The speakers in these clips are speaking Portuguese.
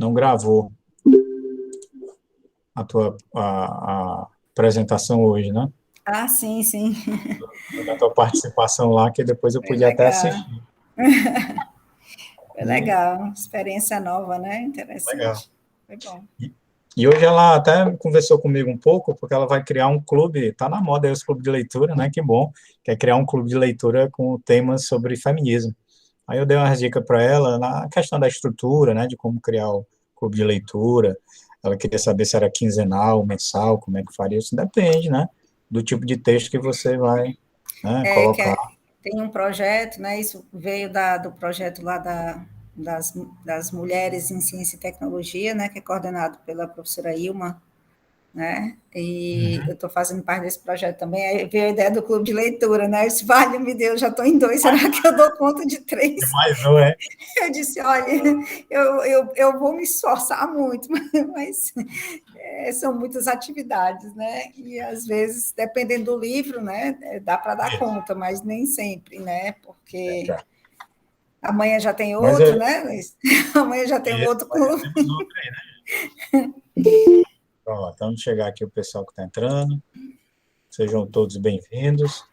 não gravou a tua a apresentação hoje, né? Ah, sim, sim. Da tua participação lá, que depois eu Foi podia até legal. assistir. Foi legal. Experiência nova, né? Legal. Interessante. Foi bom. E hoje ela até conversou comigo um pouco, porque ela vai criar um clube, tá na moda aí os clubes de leitura, né? Que bom, quer criar um clube de leitura com temas sobre feminismo. Aí eu dei umas dicas para ela na questão da estrutura, né? De como criar o clube de leitura. Ela queria saber se era quinzenal, mensal, como é que faria. Isso depende, né? Do tipo de texto que você vai, né, colocar. Tem um projeto, né? Isso veio do projeto lá das mulheres em ciência e tecnologia, né? Que é coordenado pela professora Ilma, né? E eu estou fazendo parte desse projeto também. Aí veio a ideia do clube de leitura, né? Eu disse, vale-me Deus, já estou em 2, será que eu dou conta de 3? Mais um, é? Eu disse, olha, eu vou me esforçar muito, mas são muitas atividades, né? E às vezes, dependendo do livro, né, dá para dar conta, mas nem sempre, né? Porque amanhã já tem Mas outro, né, Luiz? Amanhã já tem um outro clube. temos outro aí, né? Pronto, vamos chegar aqui o pessoal que está entrando. Sejam todos bem-vindos.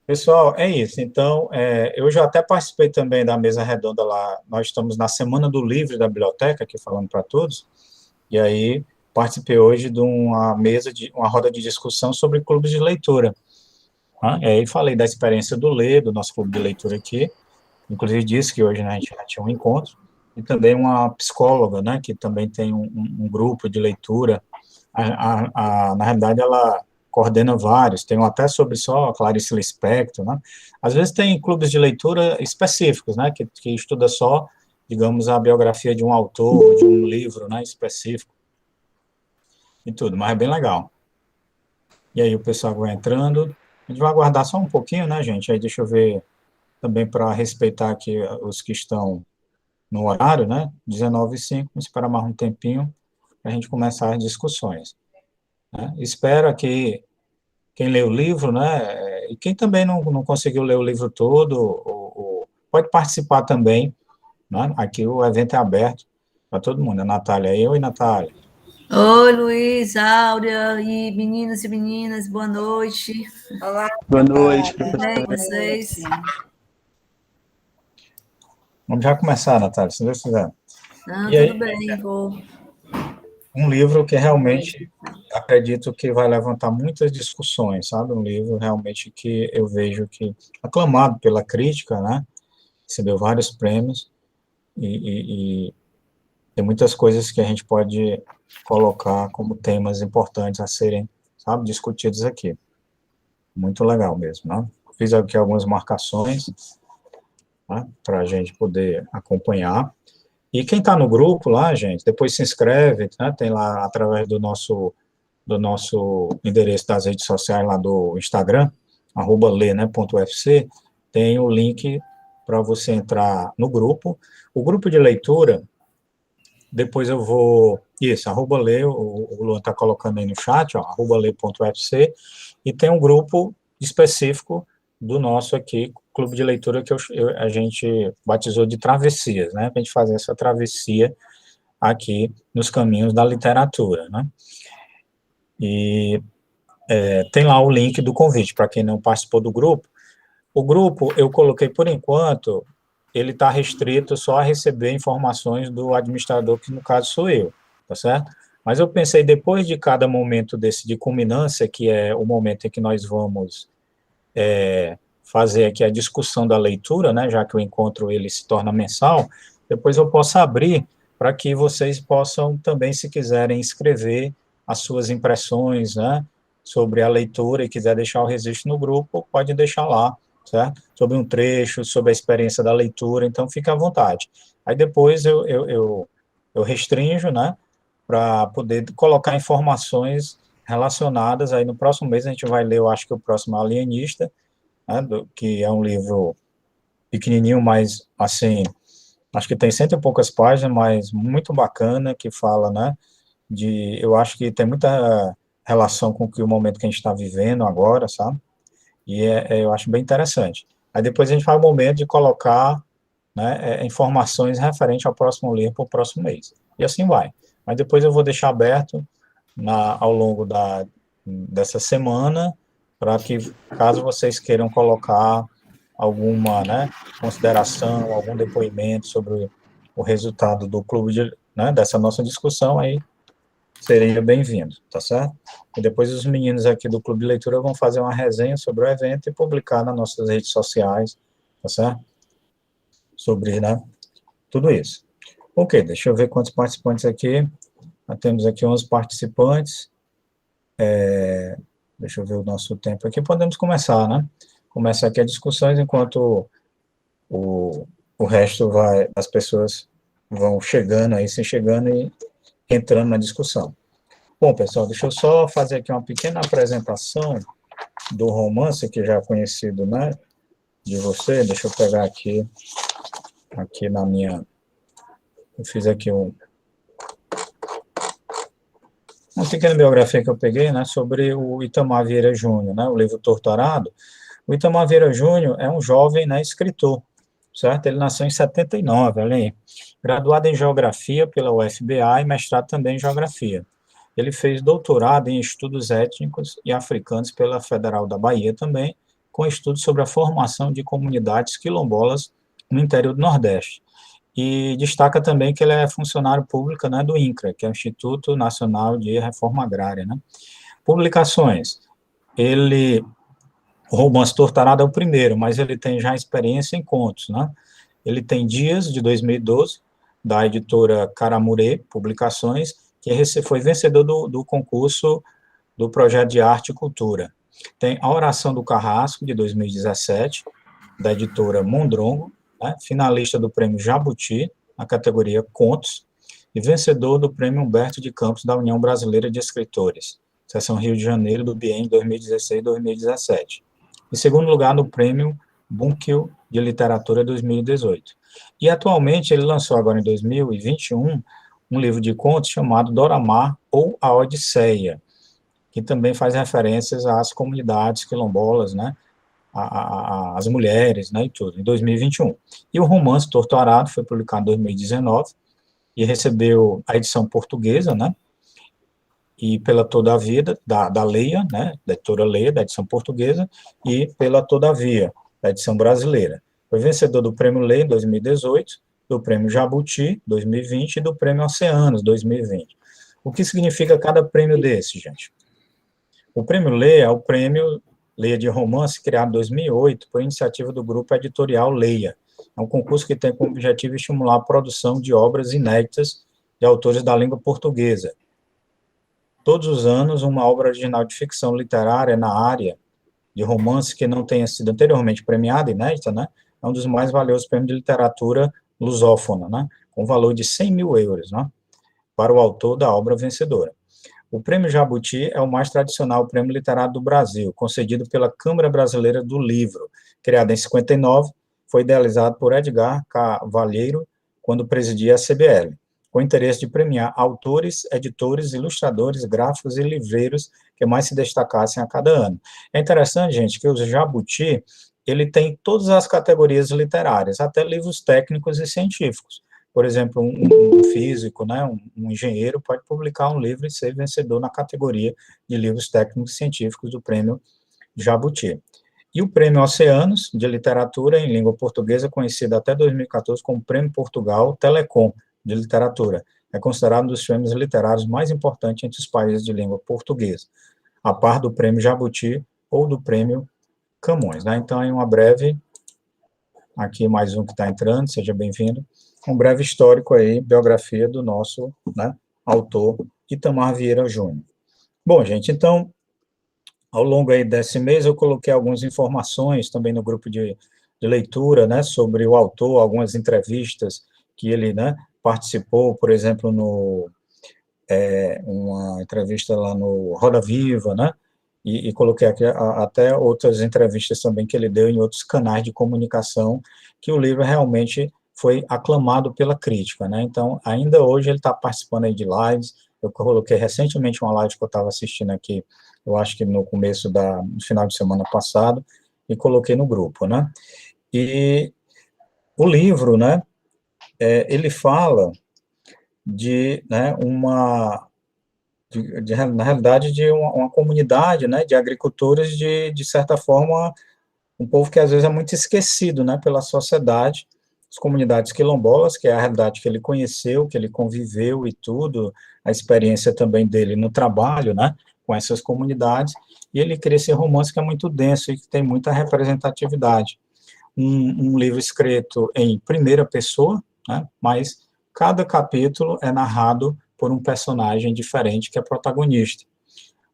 Pessoal, é isso. Então, eu já até participei também da mesa redonda lá. Nós estamos na Semana do Livro da Biblioteca, aqui falando para todos. E aí, participei hoje de uma roda de discussão sobre clubes de leitura. Tá? E aí, falei da experiência do Ler, do nosso clube de leitura aqui. Inclusive, disse que hoje, né, a gente já tinha um encontro. E também uma psicóloga, né, que também tem um grupo de leitura. Na realidade, ela coordena vários, tem um até sobre só a Clarice Lispector, né? Às vezes tem clubes de leitura específicos, né, que estuda só, digamos, a biografia de um autor, de um livro, né, específico, e tudo, mas é bem legal. E aí o pessoal vai entrando, a gente vai aguardar só um pouquinho, né, gente? Aí deixa eu ver também para respeitar aqui os que estão no horário, né, 19h05, vamos esperar mais um tempinho para a gente começar as discussões, né? Espero que quem lê o livro, né, e quem também não conseguiu ler o livro todo, pode participar também, né? Aqui o evento é aberto para todo mundo. A Natália, eu e Natália. Oi, Luiz, Áurea e meninas, boa noite. Olá, boa noite, Tudo bem, vocês? Vamos já começar, Natália, se Deus quiser. Não, E aí, tudo bem, vou. um livro que realmente acredito que vai levantar muitas discussões, sabe? Um livro realmente que eu vejo que aclamado pela crítica, né? Recebeu vários prêmios e tem muitas coisas que a gente pode colocar como temas importantes a serem, sabe, discutidos aqui. Muito legal mesmo, né? Fiz aqui algumas marcações, né, para a gente poder acompanhar. E quem está no grupo lá, gente, depois se inscreve, né? Tem lá através do nosso endereço das redes sociais lá do Instagram, @le, né, .ufc, tem o link para você entrar no grupo. O grupo de leitura, depois eu vou, isso, @le, o Luan está colocando aí no chat, ó, @le.ufc, e tem um grupo específico do nosso aqui, clube de leitura, que a gente batizou de travessias, né, para a gente fazer essa travessia aqui nos caminhos da literatura, né. E tem lá o link do convite, para quem não participou do grupo. O grupo, eu coloquei, por enquanto, ele está restrito só a receber informações do administrador, que no caso sou eu, tá certo? Mas eu pensei, depois de cada momento desse de culminância, que é o momento em que nós vamos fazer aqui a discussão da leitura, né, já que o encontro ele se torna mensal, depois eu posso abrir para que vocês possam também, se quiserem, escrever as suas impressões, né, sobre a leitura e quiser deixar o registro no grupo, pode deixar lá, certo? Sobre um trecho, sobre a experiência da leitura, então fique à vontade. Aí depois eu restringo, né, para poder colocar informações relacionadas, aí no próximo mês a gente vai ler, eu acho que o próximo Alienista, né, que é um livro pequenininho, mas, assim, acho que tem cento e poucas páginas, mas muito bacana, que fala, né, eu acho que tem muita relação com o momento que a gente está vivendo agora, sabe? E eu acho bem interessante. Aí depois a gente faz o momento de colocar né, informações referentes ao próximo livro para o próximo mês. E assim vai. Mas depois eu vou deixar aberto ao longo dessa semana, para que, caso vocês queiram colocar alguma, né, consideração, algum depoimento sobre o resultado do clube, né, dessa nossa discussão, aí seria bem-vindo, tá certo? E depois os meninos aqui do Clube de Leitura vão fazer uma resenha sobre o evento e publicar nas nossas redes sociais, tá certo? Sobre, né, tudo isso. Ok, deixa eu ver quantos participantes aqui. Nós temos aqui 11 participantes. Deixa eu ver o nosso tempo aqui. Podemos começar, né? Começar aqui a discussões enquanto o resto as pessoas vão chegando aí, se chegando e entrando na discussão. Bom, pessoal, deixa eu só fazer aqui uma pequena apresentação do romance, que já é conhecido, né, de você. Deixa eu pegar aqui na minha... Eu fiz aqui uma pequena biografia que eu peguei, né, sobre o Itamar Vieira Júnior, né, o livro Torturado. O Itamar Vieira Júnior é um jovem, né, escritor, certo? Ele nasceu em 79, olha aí. Graduado em Geografia pela UFBA e mestrado também em Geografia. Ele fez doutorado em Estudos Étnicos e Africanos pela Federal da Bahia também, com estudos sobre a formação de comunidades quilombolas no interior do Nordeste. E destaca também que ele é funcionário público, né, do INCRA, que é o Instituto Nacional de Reforma Agrária, né? Publicações. O Romance Torturado é o primeiro, mas ele tem já experiência em contos, né? Ele tem Dias, de 2012, da editora Caramurê Publicações, que foi vencedor do concurso do projeto de arte e cultura. Tem A Oração do Carrasco, de 2017, da editora Mondrongo, né, finalista do prêmio Jabuti, na categoria Contos, e vencedor do prêmio Humberto de Campos, da União Brasileira de Escritores, seção Rio de Janeiro, do biênio 2016-2017. Em segundo lugar, no prêmio Bunkel de Literatura 2018. E, atualmente, ele lançou agora em 2021 um livro de contos chamado Doramar ou A Odisseia, que também faz referências às comunidades quilombolas, né, às mulheres, né, e tudo, em 2021. E o Romance Torturado foi publicado em 2019 e recebeu a edição portuguesa, né, e pela Toda a Vida, da Leia, né, da editora Leia, da edição portuguesa, e pela Todavia, da edição brasileira. Foi vencedor do Prêmio Leia em 2018, do Prêmio Jabuti, 2020, e do Prêmio Oceanos, 2020. O que significa cada prêmio desse, gente? O Prêmio Leia é o Prêmio Leia de Romance, criado em 2008, por iniciativa do Grupo Editorial Leia. É um concurso que tem como objetivo estimular a produção de obras inéditas de autores da língua portuguesa. Todos os anos, uma obra original de ficção literária na área de romance que não tenha sido anteriormente premiada, inédita, né, é um dos mais valiosos prêmios de literatura lusófona, né, com valor de 100 mil euros, né, para o autor da obra vencedora. O Prêmio Jabuti é o mais tradicional prêmio literário do Brasil, concedido pela Câmara Brasileira do Livro, criado em 59, foi idealizado por Edgar Cavalheiro, quando presidia a CBL, com o interesse de premiar autores, editores, ilustradores, gráficos e livreiros que mais se destacassem a cada ano. É interessante, gente, que o Jabuti, ele tem todas as categorias literárias, até livros técnicos e científicos. Por exemplo, um físico, né, um engenheiro pode publicar um livro e ser vencedor na categoria de livros técnicos e científicos do Prêmio Jabuti. E o Prêmio Oceanos, de Literatura em Língua Portuguesa, conhecido até 2014 como Prêmio Portugal Telecom, de Literatura, é considerado um dos prêmios literários mais importantes entre os países de língua portuguesa, a par do Prêmio Jabuti ou do Prêmio Camões, né? Então, aí uma breve, aqui mais um que está entrando, seja bem-vindo, um breve histórico aí, biografia do nosso, né, autor Itamar Vieira Júnior. Bom, gente, então, ao longo aí desse mês, eu coloquei algumas informações também no grupo de leitura, né, sobre o autor, algumas entrevistas que ele, né, participou, por exemplo, uma entrevista lá no Roda Viva, né, e coloquei aqui até outras entrevistas também que ele deu em outros canais de comunicação, que o livro realmente foi aclamado pela crítica, né, então, ainda hoje ele está participando aí de lives, eu coloquei recentemente uma live que eu estava assistindo aqui, eu acho que no final de semana passado, e coloquei no grupo, né, e o livro, né, ele fala de, né, na realidade, de uma comunidade, né, de agricultores de certa forma, um povo que às vezes é muito esquecido, né, pela sociedade, as comunidades quilombolas, que é a realidade que ele conheceu, que ele conviveu e tudo, a experiência também dele no trabalho, né, com essas comunidades, e ele cria esse romance que é muito denso e que tem muita representatividade. Um livro escrito em primeira pessoa, né, mas cada capítulo é narrado por um personagem diferente que é protagonista.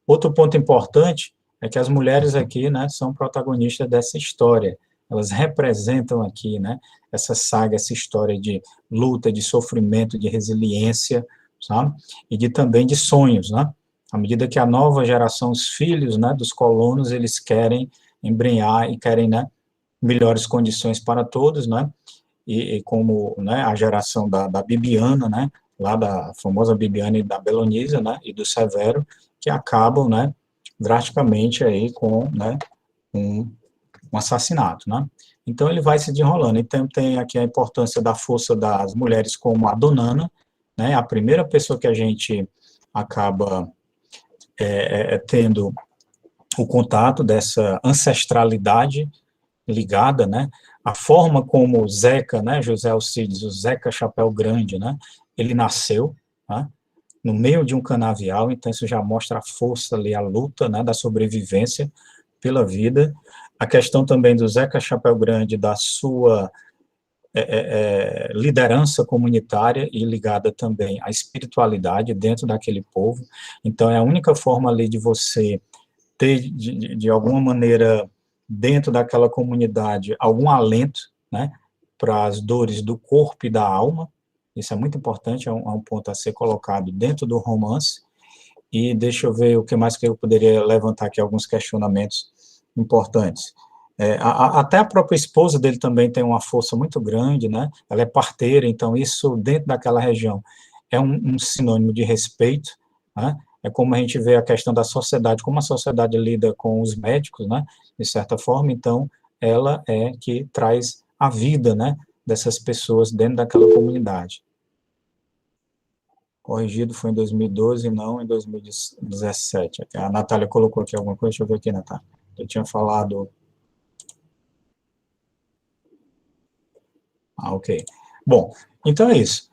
Outro ponto importante é que as mulheres aqui, né, são protagonistas dessa história. Elas representam aqui, né, essa saga, essa história de luta, de sofrimento, de resiliência, sabe? E também de sonhos, né? À medida que a nova geração, os filhos, né, dos colonos, eles querem embrenhar e querem, né, melhores condições para todos, né? E como, né, a geração da Bibiana, né, lá da famosa Bibiana e da Belonísia, né, e do Severo, que acabam, né, drasticamente aí com, né, um assassinato, né. Então ele vai se desenrolando. Então tem aqui a importância da força das mulheres como a Donana, né, a primeira pessoa que a gente acaba tendo o contato dessa ancestralidade ligada, né, a forma como o Zeca, né, José Alcides, o Zeca Chapéu Grande, né, ele nasceu, né, no meio de um canavial, então isso já mostra a força ali, a luta, né, da sobrevivência pela vida, a questão também do Zeca Chapéu Grande, da sua liderança comunitária e ligada também à espiritualidade dentro daquele povo, então é a única forma ali de você ter, de alguma maneira, dentro daquela comunidade, algum alento, né, para as dores do corpo e da alma, isso é muito importante, é um ponto a ser colocado dentro do romance, e deixa eu ver o que mais que eu poderia levantar aqui, alguns questionamentos importantes. Até a própria esposa dele também tem uma força muito grande, né, ela é parteira, então isso, dentro daquela região, é um sinônimo de respeito, né, é como a gente vê a questão da sociedade, como a sociedade lida com os médicos, né, de certa forma, então, ela é que traz a vida, né, dessas pessoas dentro daquela comunidade. Corrigido foi em 2012, não em 2017. A Natália colocou aqui alguma coisa, deixa eu ver aqui, Natália. Eu tinha falado... ok. Bom, então é isso.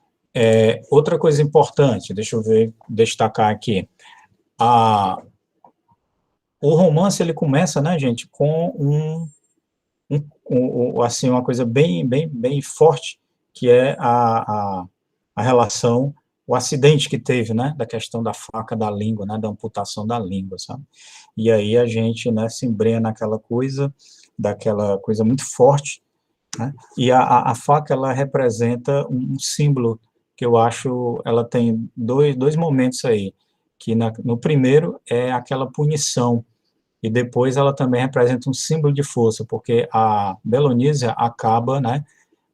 Outra coisa importante, deixa eu ver, destacar aqui. O romance, ele começa, né, gente, com assim, uma coisa bem forte, que é a relação, o acidente que teve, né, da questão da faca da língua, né, da amputação da língua, sabe? E aí a gente, né, se embrenha daquela coisa muito forte, né? E a faca, ela representa um símbolo que eu acho, ela tem dois momentos aí, que no primeiro é aquela punição, e depois ela também representa um símbolo de força, porque a Belonísia acaba, né,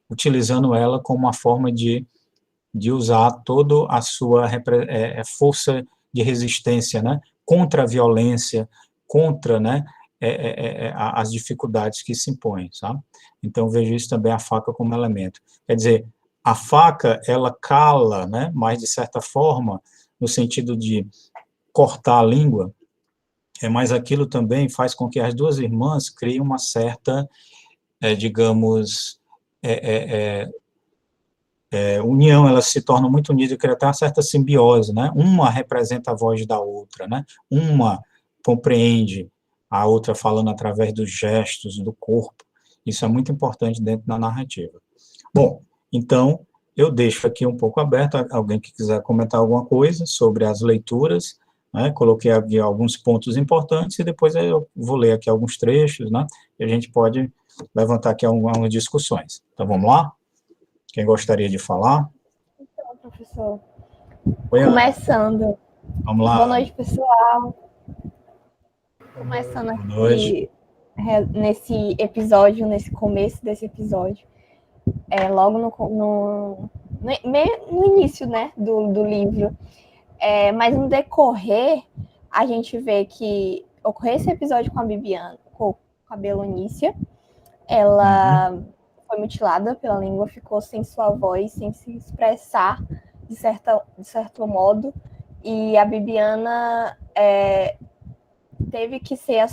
utilizando ela como uma forma de usar toda a sua força de resistência, né, contra a violência, contra, né, as dificuldades que se impõem, sabe? Então, vejo isso também, a faca como elemento. Quer dizer, a faca, ela cala, né, mas de certa forma, no sentido de cortar a língua, mas aquilo também faz com que as duas irmãs criem uma certa, digamos, união, elas se tornam muito unidas e criam até uma certa simbiose, né? Uma representa a voz da outra, né? Uma compreende a outra falando através dos gestos, do corpo. Isso é muito importante dentro da narrativa. Bom, então, eu deixo aqui um pouco aberto, alguém que quiser comentar alguma coisa sobre as leituras, né? Coloquei aqui alguns pontos importantes e depois eu vou ler aqui alguns trechos, né? E a gente pode levantar aqui algumas discussões. Então, vamos lá? Quem gostaria de falar? Então, professor, Oi, começando. vamos lá. Boa noite, pessoal. Começando Boa noite. aqui nesse episódio, nesse começo desse episódio, logo no início, né, do livro. Mas no decorrer, a gente vê que ocorreu esse episódio com a Bibiana, com a Belonícia, ela foi mutilada pela língua, ficou sem sua voz, sem se expressar de certo modo, e a Bibiana teve que ser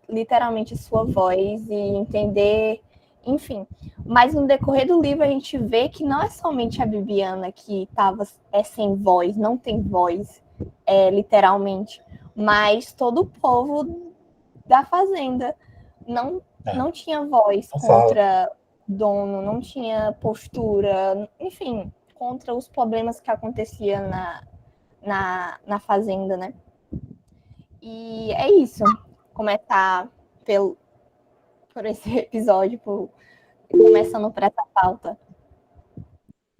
literalmente sua voz e entender, enfim. Mas no decorrer do livro a gente vê que não é somente a Bibiana que estava sem voz, não tem voz, literalmente, mas todo o povo da fazenda não tinha voz contra dono, não tinha postura, enfim, contra os problemas que aconteciam na fazenda, né? E é isso. Começar por esse episódio, começando por essa pauta.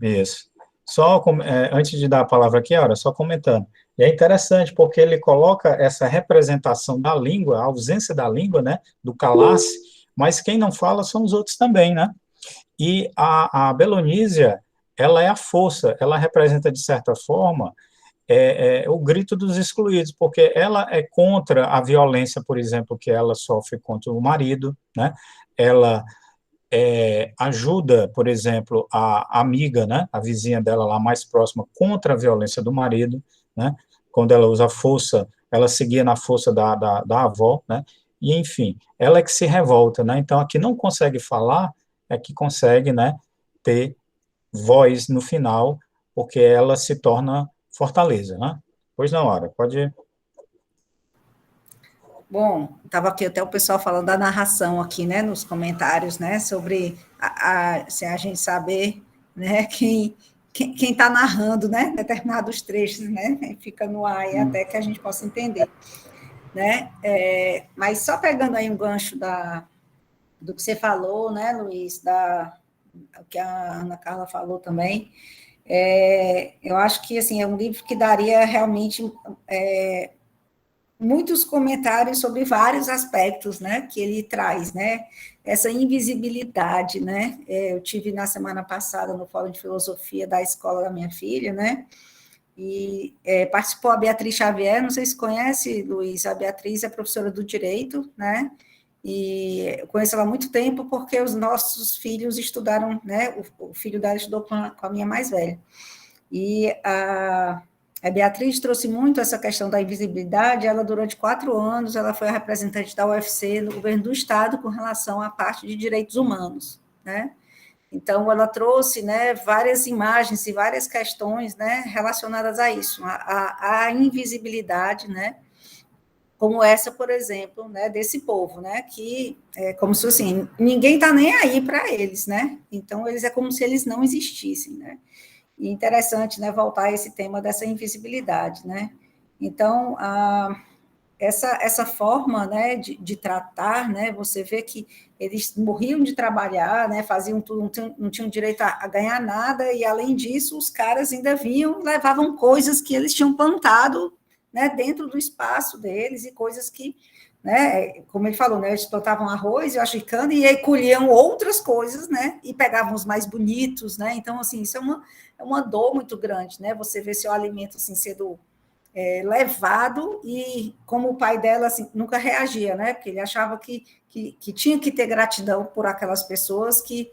Isso. Só antes de dar a palavra aqui, Aura, só comentando. E é interessante porque ele coloca essa representação da língua, a ausência da língua, né, do calar-se, mas quem não fala são os outros também, né? E a Belonísia, ela é a força, ela representa, de certa forma, o grito dos excluídos, porque ela é contra a violência, por exemplo, que ela sofre contra o marido, né? Ela ajuda, por exemplo, a amiga, né, a vizinha dela lá mais próxima, contra a violência do marido, né, quando ela usa a força, ela seguia na força da avó, né, e enfim, ela é que se revolta, né, então a que não consegue falar é que consegue, né, ter voz no final, porque ela se torna fortaleza, né. Pois não, Aura, pode ir. Bom, estava aqui até o pessoal falando da narração aqui, né, nos comentários, né, sobre se a gente saber, né, quem está narrando, né, determinados trechos, né, fica no ar e até que a gente possa entender, né, mas só pegando aí um gancho do que você falou, né, Luiz, o que a Ana Carla falou também, eu acho que, assim, é um livro que daria realmente muitos comentários sobre vários aspectos, né, que ele traz, né, essa invisibilidade, né, eu tive na semana passada no Fórum de Filosofia da escola da minha filha, né, e participou a Beatriz Xavier, não sei se conhece, Luiz, a Beatriz é professora do Direito, né, e eu conheço ela há muito tempo porque os nossos filhos estudaram, né, o filho dela estudou com a minha mais velha, e a Beatriz trouxe muito essa questão da invisibilidade, ela durante 4 anos, ela foi a representante da UFC no governo do Estado com relação à parte de direitos humanos, né? Então, ela trouxe, né, várias imagens e várias questões, né, relacionadas a isso, a invisibilidade, né, como essa, por exemplo, né, desse povo, né, que é como se assim, ninguém está nem aí para eles, né? Então, eles é como se eles não existissem, né? E interessante, né, voltar a esse tema dessa invisibilidade, né? Então, essa forma, né, de tratar, né, você vê que eles morriam de trabalhar, né, faziam tudo, não tinham direito a ganhar nada, e além disso, os caras ainda vinham e levavam coisas que eles tinham plantado, né, dentro do espaço deles, e coisas que, né, como ele falou, né, eles plantavam arroz e a cana, e aí colhiam outras coisas, né, e pegavam os mais bonitos, né, então, assim, isso é uma dor muito grande, né, você vê seu alimento, assim, sendo levado, e como o pai dela, assim, nunca reagia, né, porque ele achava que tinha que ter gratidão por aquelas pessoas que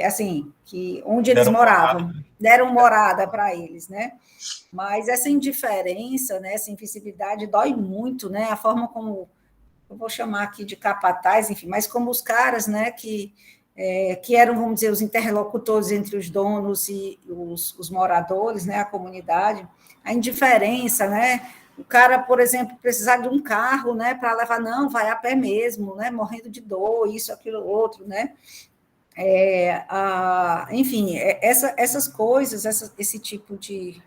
assim, que onde eles moravam, deram morada para eles, né, mas essa indiferença, né, essa invisibilidade dói muito, né, a forma como, eu vou chamar aqui de capataz, enfim, mas como os caras, né, que eram, vamos dizer, os interlocutores entre os donos e os moradores, né, a comunidade, a indiferença, né, o cara, por exemplo, precisar de um carro, né, para levar, não, vai a pé mesmo, né, morrendo de dor, isso, aquilo, outro, né, enfim, essas coisas, esse tipo de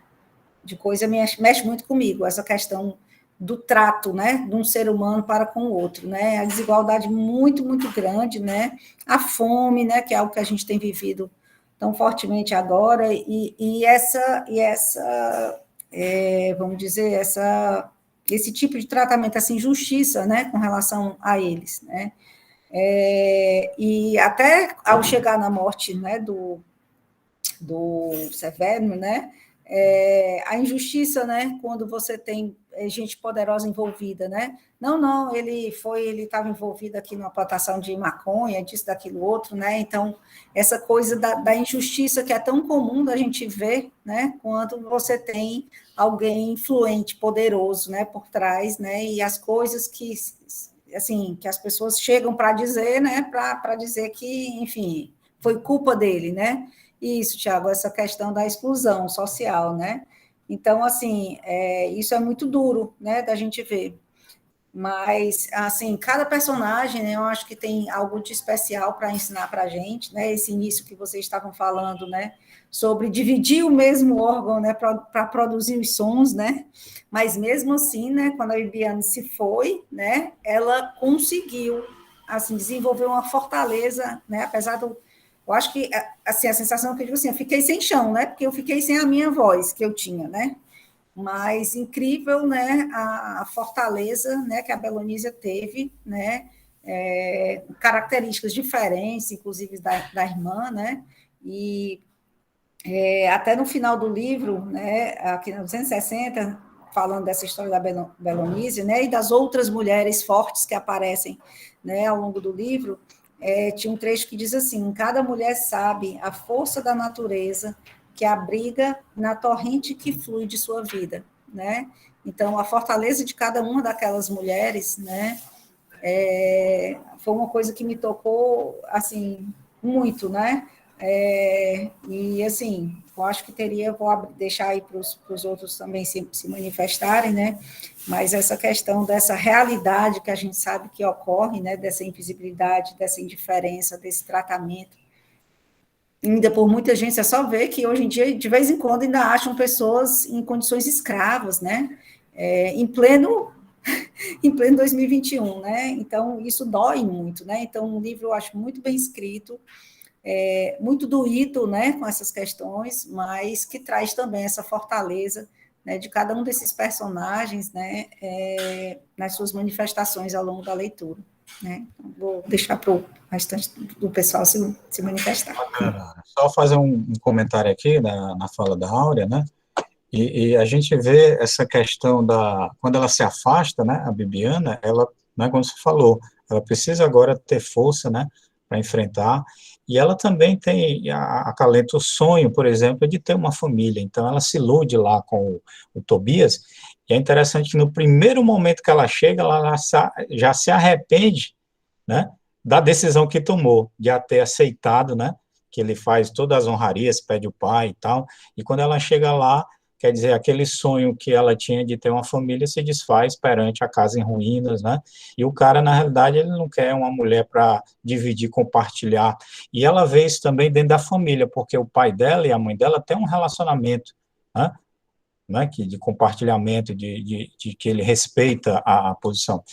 coisa mexe muito comigo, essa questão do trato, né, de um ser humano para com o outro, né, a desigualdade muito, muito grande, né, a fome, né, que é algo que a gente tem vivido tão fortemente agora, e vamos dizer, esse tipo de tratamento, essa injustiça, né, com relação a eles, né, e até ao chegar na morte, né, do Severo, né, a injustiça, né, quando você tem gente poderosa envolvida, né? Não, ele estava envolvido aqui numa plantação de maconha, disso, daquilo, outro, né? Então, essa coisa da injustiça que é tão comum da gente ver, né, quando você tem alguém influente, poderoso, né, por trás, né, e as coisas que, assim, que as pessoas chegam para dizer, né, para dizer que, enfim, foi culpa dele, né? Isso, Tiago, essa questão da exclusão social, né? Então, assim, isso é muito duro, né, da gente ver. Mas, assim, cada personagem, né, eu acho que tem algo de especial para ensinar para a gente, né? Esse início que vocês estavam falando, né? Sobre dividir o mesmo órgão, né? Para produzir os sons, né? Mas, mesmo assim, né? Quando a Bibiane se foi, né? Ela conseguiu, assim, desenvolver uma fortaleza, né? Apesar do... Eu acho que, assim, a sensação que eu digo assim, eu fiquei sem chão, né? Porque eu fiquei sem a minha voz que eu tinha, né? Mas incrível, né, a fortaleza, né, que a Belonísia teve, né, características diferentes, inclusive da irmã, né, e até no final do livro, né, aqui no 260, falando dessa história da Belonísia, né, e das outras mulheres fortes que aparecem, né, ao longo do livro, tinha um trecho que diz assim: cada mulher sabe a força da natureza que abriga na torrente que flui de sua vida, né? Então, a fortaleza de cada uma daquelas mulheres, né, foi uma coisa que me tocou, assim, muito, né? E, assim, eu acho que vou deixar aí para os outros também se manifestarem, né? Mas essa questão dessa realidade que a gente sabe que ocorre, né? Dessa invisibilidade, dessa indiferença, desse tratamento, ainda por muita gente, é só ver que hoje em dia, de vez em quando, ainda acham pessoas em condições escravas, né? Em pleno 2021, né? Então, isso dói muito, né? Então, um livro eu acho muito bem escrito, muito doído, né, com essas questões, mas que traz também essa fortaleza, né, de cada um desses personagens, né, nas suas manifestações ao longo da leitura, né? Vou deixar para o restante do pessoal se manifestar. Só fazer um comentário aqui na fala da Áurea, né? E a gente vê essa questão quando ela se afasta, né, a Bibiana, ela, né, como você falou, ela precisa agora ter força, né, para enfrentar, e ela também acalenta o sonho, por exemplo, de ter uma família, então ela se ilude lá com o Tobias, e é interessante que no primeiro momento que ela chega, ela já se arrepende, né, da decisão que tomou, de a ter aceitado, né, que ele faz todas as honrarias, pede o pai e tal, e quando ela chega lá, quer dizer, aquele sonho que ela tinha de ter uma família se desfaz perante a casa em ruínas, né? E o cara, na realidade, ele não quer uma mulher para dividir, compartilhar. E ela vê isso também dentro da família, porque o pai dela e a mãe dela têm um relacionamento, né? De compartilhamento, de que ele respeita a posição.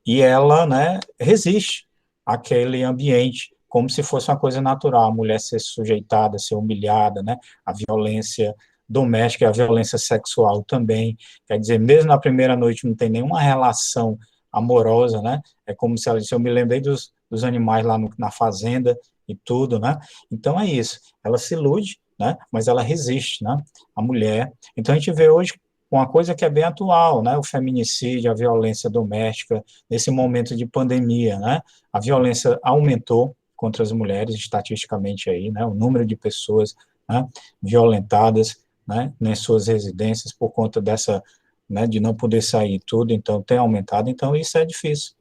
E ela, né, resiste àquele ambiente, como se fosse uma coisa natural, a mulher ser sujeitada, ser humilhada, né, a violência doméstica, a violência sexual também, quer dizer, mesmo na primeira noite não tem nenhuma relação amorosa, né, é como se ela disse, eu me lembrei dos animais lá na fazenda e tudo, né, então é isso, ela se ilude, né, mas ela resiste, né, a mulher, então a gente vê hoje uma coisa que é bem atual, né, o feminicídio, a violência doméstica, nesse momento de pandemia, né, a violência aumentou contra as mulheres, estatisticamente aí, né, o número de pessoas, né, violentadas, né, nas suas residências por conta dessa, né, de não poder sair e tudo, então tem aumentado, então isso é difícil.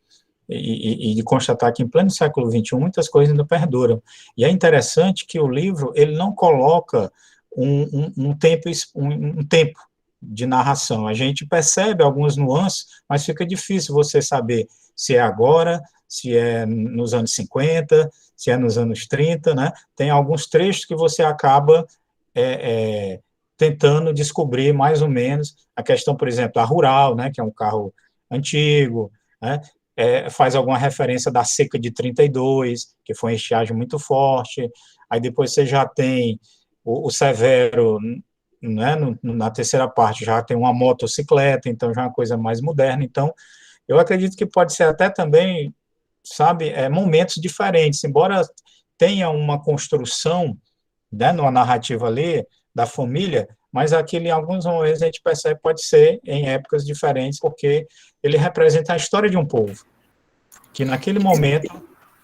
E de constatar que em pleno século XXI muitas coisas ainda perduram. E é interessante que o livro, ele não coloca um tempo de narração. A gente percebe algumas nuances, mas fica difícil você saber se é agora, se é nos anos 50, se é nos anos 30, né? Tem alguns trechos que você acaba tentando descobrir mais ou menos a questão, por exemplo, a Rural, né, que é um carro antigo, né, faz alguma referência da seca de 32, que foi uma estiagem muito forte, aí depois você já tem o Severo, né, na terceira parte já tem uma motocicleta, então já é uma coisa mais moderna, então eu acredito que pode ser até também, sabe, momentos diferentes, embora tenha uma construção, né, numa narrativa ali, da família, mas aquilo, em alguns momentos, a gente percebe pode ser em épocas diferentes, porque ele representa a história de um povo, que naquele momento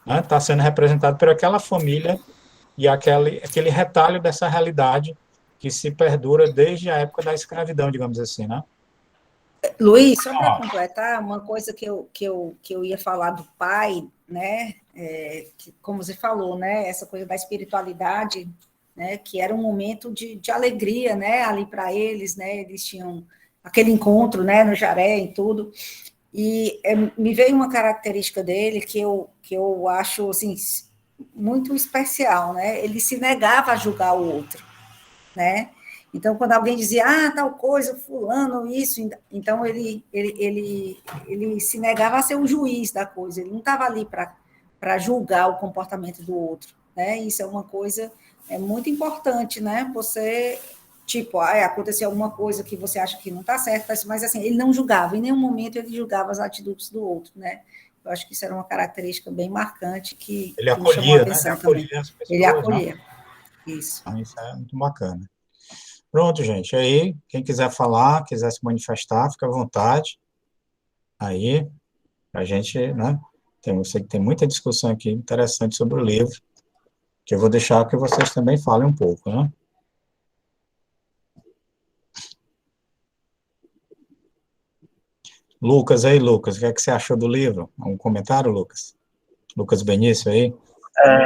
está sendo representado por aquela família e aquele retalho dessa realidade que se perdura desde a época da escravidão, digamos assim, né? Luiz, só para completar, uma coisa que eu ia falar do pai, né, como você falou, né, essa coisa da espiritualidade, né, que era um momento de alegria, né, ali para eles, né, eles tinham aquele encontro, né, no Jaré e tudo, e me veio uma característica dele que eu acho, assim, muito especial, né, ele se negava a julgar o outro, né? Então, quando alguém dizia, tal coisa, fulano, isso, então ele se negava a ser o juiz da coisa, ele não estava ali para julgar o comportamento do outro, né? Isso é uma coisa muito importante, né? Você, tipo, aconteceu alguma coisa que você acha que não está certa, mas assim, ele não julgava, em nenhum momento ele julgava as atitudes do outro, né? Eu acho que isso era uma característica bem marcante que Ele me chamou a acolhia, né? Ele atenção também. acolhia as Ele pessoas, né? acolhia, isso. Isso é muito bacana. Pronto, gente. Aí, quem quiser falar, quiser se manifestar, fica à vontade. Aí, a gente, né? Eu sei que tem muita discussão aqui interessante sobre o livro, que eu vou deixar que vocês também falem um pouco, né? Lucas, aí, Lucas, o que é que você achou do livro? Um comentário, Lucas? Lucas Benício aí? É,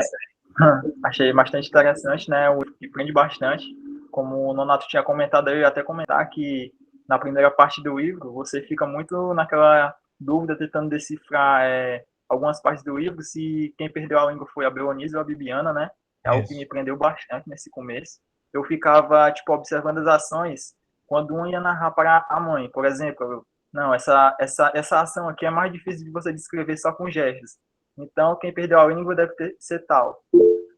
achei bastante interessante, né? O que prende bastante. Como o Nonato tinha comentado, eu ia até comentar que na primeira parte do livro você fica muito naquela dúvida, tentando decifrar algumas partes do livro, se quem perdeu a língua foi a Beonice ou a Bibiana, né? É algo que me prendeu bastante nesse começo. Eu ficava, tipo, observando as ações quando um ia narrar para a mãe. Por exemplo, não, essa ação aqui é mais difícil de você descrever só com gestos. Então, quem perdeu a língua deve ser tal.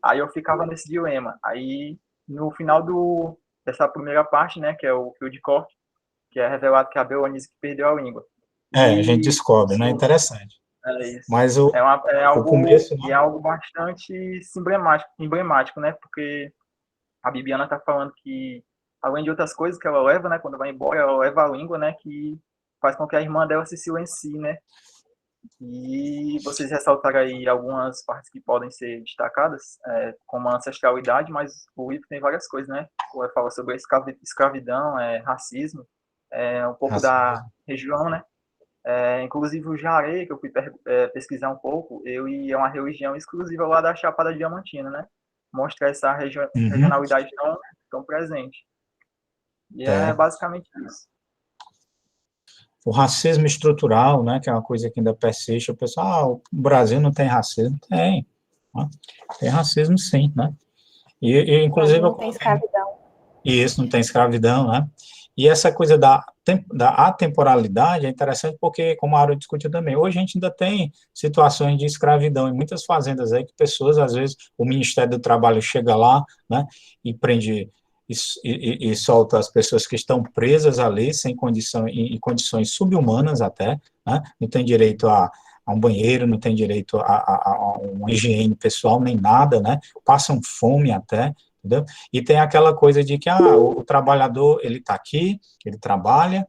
Aí eu ficava nesse dilema. Aí, no final dessa primeira parte, né, que é o fio de corte, que é revelado que a Beonice perdeu a língua. A gente descobre, né? Interessante. É isso. Mas é algo, o começo, e é algo bastante emblemático, né? Porque a Bibiana está falando que, além de outras coisas que ela leva, né, quando vai embora, ela leva a língua, né, que faz com que a irmã dela se silencie, né? E vocês ressaltaram aí algumas partes que podem ser destacadas, como a ancestralidade, mas o livro tem várias coisas, né? Ele fala sobre a escravidão, racismo, um pouco da região, né? Inclusive o Jaré, que eu fui pesquisar um pouco, ele é uma religião exclusiva lá da Chapada Diamantina, né? Mostra essa regionalidade tão presente. E é basicamente isso. O racismo estrutural, né, que é uma coisa que ainda persiste, o pessoal, o Brasil não tem racismo. Tem, né? Tem racismo sim, né? E inclusive... Não tem escravidão. Isso, não tem escravidão, né? E essa coisa da atemporalidade é interessante porque, como a Aura discutiu também, hoje a gente ainda tem situações de escravidão em muitas fazendas aí, que pessoas, às vezes, o Ministério do Trabalho chega lá, né, e prende e solta as pessoas que estão presas ali, sem condição, em condições subhumanas até, né, não tem direito a um banheiro, não tem direito a uma higiene pessoal, nem nada, né, passam fome até, entendeu? E tem aquela coisa de que o trabalhador, ele está aqui, ele trabalha,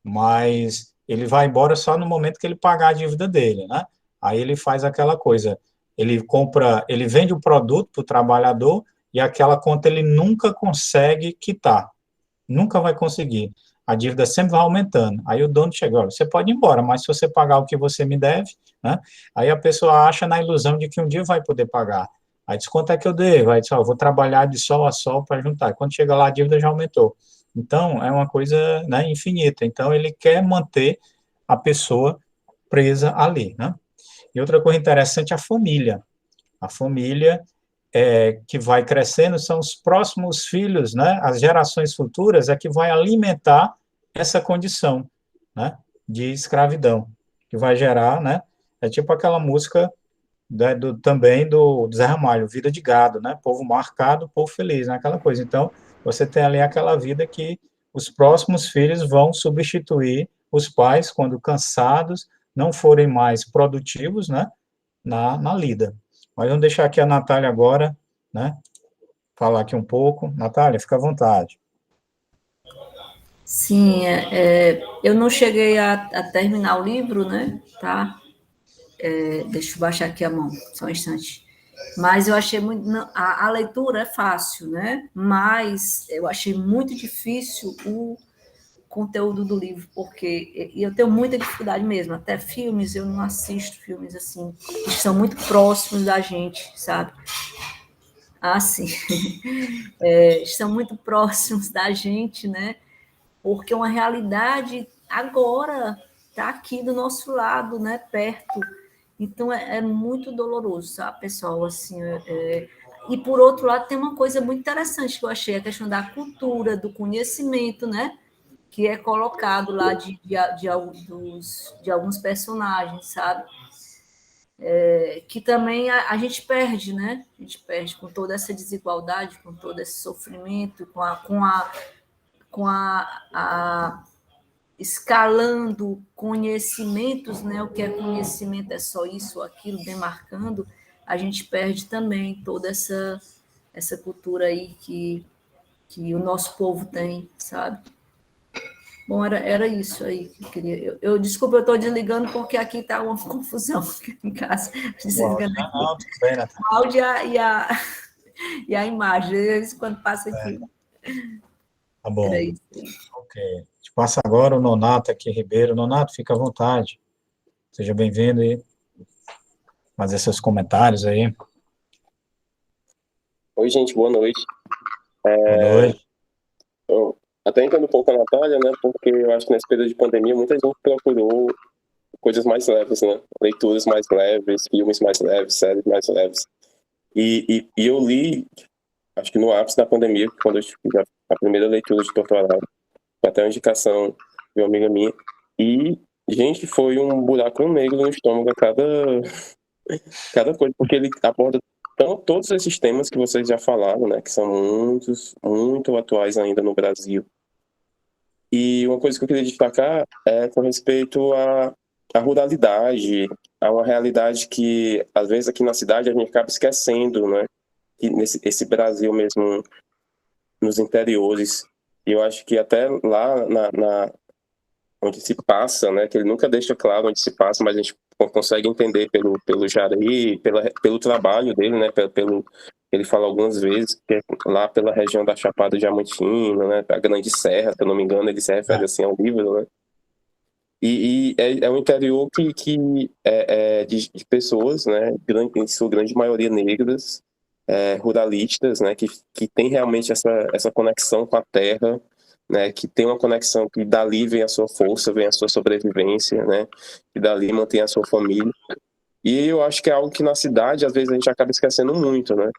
mas ele vai embora só no momento que ele pagar a dívida dele, né? Aí ele faz aquela coisa, ele vende o produto para o trabalhador e aquela conta ele nunca consegue quitar, nunca vai conseguir. A dívida sempre vai aumentando. Aí o dono chega, olha, você pode ir embora, mas se você pagar o que você me deve, né? Aí a pessoa acha na ilusão de que um dia vai poder pagar. Aí diz, quanto é que eu devo? Aí diz, eu vou trabalhar de sol a sol para juntar. Quando chega lá, a dívida já aumentou. Então, é uma coisa, né, infinita. Então, ele quer manter a pessoa presa ali, né? E outra coisa interessante é a família. A família que vai crescendo são os próximos filhos, né? As gerações futuras é que vai alimentar essa condição, né, de escravidão, que vai gerar, né? É tipo aquela música também do Zé Ramalho, Vida de Gado, né? Povo marcado, povo feliz, né? Aquela coisa. Então, você tem ali aquela vida que os próximos filhos vão substituir os pais quando cansados, não forem mais produtivos, né? Na lida. Mas vamos deixar aqui a Natália agora, né? Falar aqui um pouco. Natália, fica à vontade. Sim, eu não cheguei a terminar o livro, né? Tá? Deixa eu baixar aqui a mão, só um instante. Mas eu achei muito. A leitura é fácil, né? Mas eu achei muito difícil o conteúdo do livro, porque eu tenho muita dificuldade mesmo. Até filmes, eu não assisto filmes assim, que são muito próximos da gente, sabe? Assim, estão muito próximos da gente, né? Porque uma realidade agora está aqui do nosso lado, né? Perto. Então é muito doloroso, sabe, pessoal? Assim, e por outro lado, tem uma coisa muito interessante que eu achei, a questão da cultura, do conhecimento, né? Que é colocado lá de alguns personagens, sabe? Que também a gente perde, né? A gente perde com toda essa desigualdade, com todo esse sofrimento, com a escalando conhecimentos, né? O que é conhecimento é só isso ou aquilo, demarcando, a gente perde também toda essa cultura aí que o nosso povo tem, sabe? Bom, era isso aí que eu queria. Desculpa, eu estou desligando porque aqui está uma confusão em casa. Desligando aqui. Não, tudo bem, Natália. O áudio e a imagem, eles quando passa aqui. Tá bom. Era isso. Ok. A gente passa agora o Nonato aqui, Ribeiro. Nonato, fica à vontade. Seja bem-vindo e fazer seus comentários aí. Oi, gente, boa noite. Boa noite. Eu até entendo um pouco a Natália, né? Porque eu acho que nesse período de pandemia muita gente procurou coisas mais leves, né? Leituras mais leves, filmes mais leves, séries mais leves. E eu li, acho que no ápice da pandemia, quando eu fiz a primeira leitura de doutorado, até uma indicação de uma amiga minha. E, gente, foi um buraco negro no estômago a cada coisa, porque ele aborda todos esses temas que vocês já falaram, né? Que são muito atuais ainda no Brasil. E uma coisa que eu queria destacar é com respeito à ruralidade, a uma realidade que, às vezes, aqui na cidade a gente acaba esquecendo, né? Que esse Brasil mesmo, nos interiores. E eu acho que até lá onde se passa, né? Que ele nunca deixa claro onde se passa, mas a gente consegue entender pelo Jari, pelo trabalho dele, né? Ele fala algumas vezes que é lá pela região da Chapada Diamantina, né? A Grande Serra, se eu não me engano, ele se refere assim ao livro, né? E é um interior que é de pessoas, né? Em sua grande maioria negras, ruralistas, né? Que tem realmente essa conexão com a terra, né? Que tem uma conexão que dali vem a sua força, vem a sua sobrevivência, né? Que dali mantém a sua família. E eu acho que é algo que na cidade, às vezes, a gente acaba esquecendo muito, né?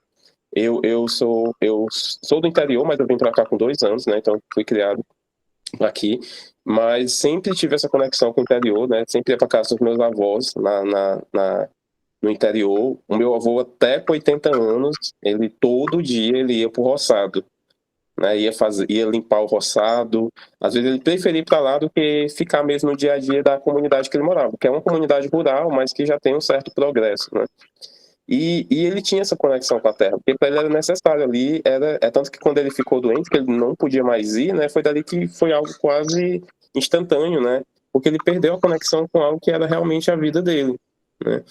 Eu sou do interior, mas eu vim para cá com 2 anos, né? Então fui criado aqui, mas sempre tive essa conexão com o interior, né? Sempre ia para casa dos meus avós no interior. O meu avô até com 80 anos, ele todo dia ele ia pro roçado, né? Ia limpar o roçado. Às vezes ele preferia ir para lá do que ficar mesmo no dia a dia da comunidade que ele morava, que é uma comunidade rural, mas que já tem um certo progresso, né? E ele tinha essa conexão com a terra, porque para ele era necessário ali, tanto que quando ele ficou doente, que ele não podia mais ir, né, foi dali que foi algo quase instantâneo, né, porque ele perdeu a conexão com algo que era realmente a vida dele, né.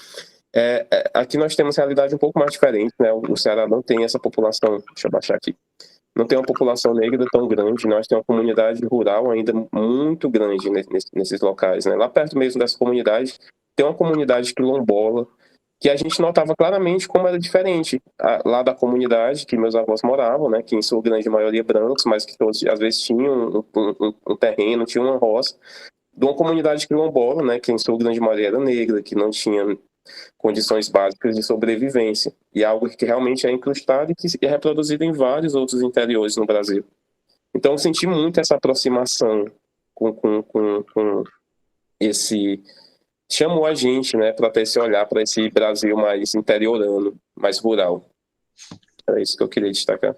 Aqui nós temos realidade um pouco mais diferente, né, o Ceará não tem essa população, deixa eu baixar aqui, não tem uma população negra tão grande, nós temos uma comunidade rural ainda muito grande nesses locais, né, lá perto mesmo dessa comunidade, tem uma comunidade quilombola, que a gente notava claramente como era diferente lá da comunidade que meus avós moravam, né, que em sua grande maioria brancos, mas que todos às vezes tinham um terreno, tinham uma roça, de uma comunidade quilombola, né, que em sua grande maioria era negra, que não tinha condições básicas de sobrevivência, e algo que realmente é incrustado e que é reproduzido em vários outros interiores no Brasil. Então eu senti muito essa aproximação com esse... chamou a gente, né, para ter esse olhar para esse Brasil mais interiorano, mais rural. É isso que eu queria destacar.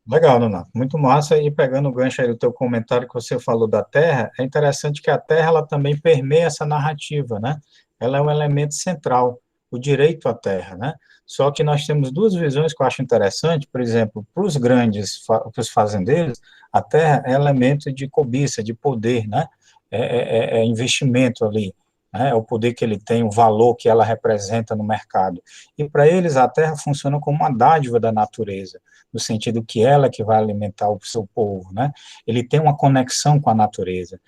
Legal, Donato. Muito massa. E pegando o gancho aí do teu comentário que você falou da terra, é interessante que a terra ela também permeia essa narrativa, né? Ela é um elemento central. o direito à terra, né? Só que nós temos duas visões que eu acho interessante, por exemplo, para os grandes, para os fazendeiros, a terra é elemento de cobiça, de poder, né? É investimento ali, né? É o poder que ele tem, o valor que ela representa no mercado. E para eles a terra funciona como uma dádiva da natureza, no sentido que ela é que vai alimentar o seu povo, né? Ele tem uma conexão com a natureza.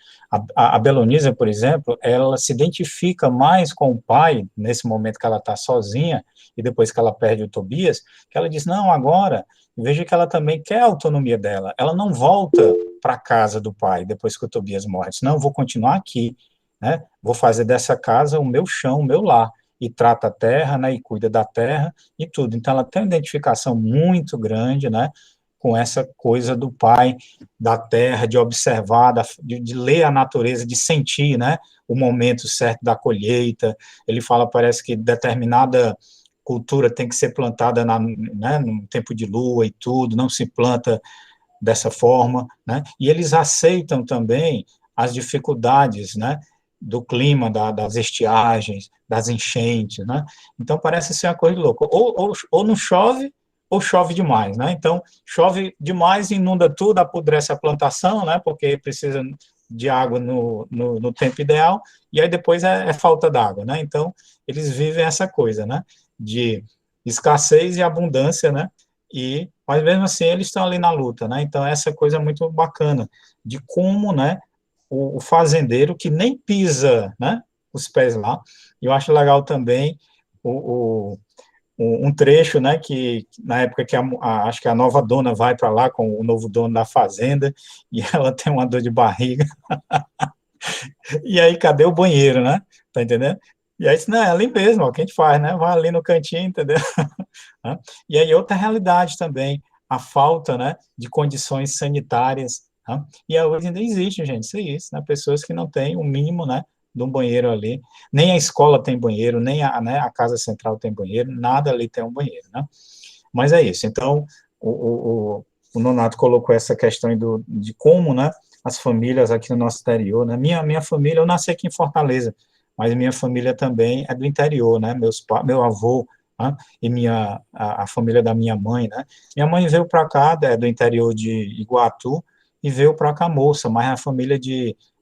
A Belonísia, por exemplo, ela se identifica mais com o pai, nesse momento que ela está sozinha, e depois que ela perde o Tobias, que ela diz, não, agora, veja que ela também quer a autonomia dela, ela não volta para a casa do pai, depois que o Tobias morre, diz, não, vou continuar aqui, né, vou fazer dessa casa o meu chão, o meu lar, e trata a terra, né, e cuida da terra, e tudo, então ela tem uma identificação muito grande, né, com essa coisa do pai, da terra, de observar, de ler a natureza, de sentir, né, o momento certo da colheita. Ele fala, parece que determinada cultura tem que ser plantada né, no tempo de lua e tudo, não se planta dessa forma, né, e eles aceitam também as dificuldades, né, do clima, das estiagens, das enchentes, né, então parece ser uma coisa louca, ou não chove, ou chove demais, né? Então, chove demais, inunda tudo, apodrece a plantação, né? Porque precisa de água no tempo ideal, e aí depois é falta d'água, né? Então, eles vivem essa coisa, né? De escassez e abundância, né? Mas mesmo assim, eles estão ali na luta, né? Então, essa coisa é muito bacana, de como, né? O fazendeiro que nem pisa, né? Os pés lá. E eu acho legal também um trecho, né, que na época que acho que a nova dona vai para lá com o novo dono da fazenda e ela tem uma dor de barriga. E aí, cadê o banheiro, né? Tá entendendo? E aí, não, é ali mesmo, ó, que a gente faz, né? Vai ali no cantinho, entendeu? E aí, outra realidade também, a falta, né, de condições sanitárias. Né? E hoje ainda existe, gente, isso, né? Pessoas que não têm o mínimo, né, de um banheiro ali. Nem a escola tem banheiro, nem né, a casa central tem banheiro, nada ali tem um banheiro, né? Mas é isso. Então, o Nonato colocou essa questão de como, né, as famílias aqui no nosso interior, né? Minha família, eu nasci aqui em Fortaleza, mas minha família também é do interior, né? Meu avô, né? E a família da minha mãe, né? Minha mãe veio para cá, do interior de Iguatu, e veio para cá moça, mas a família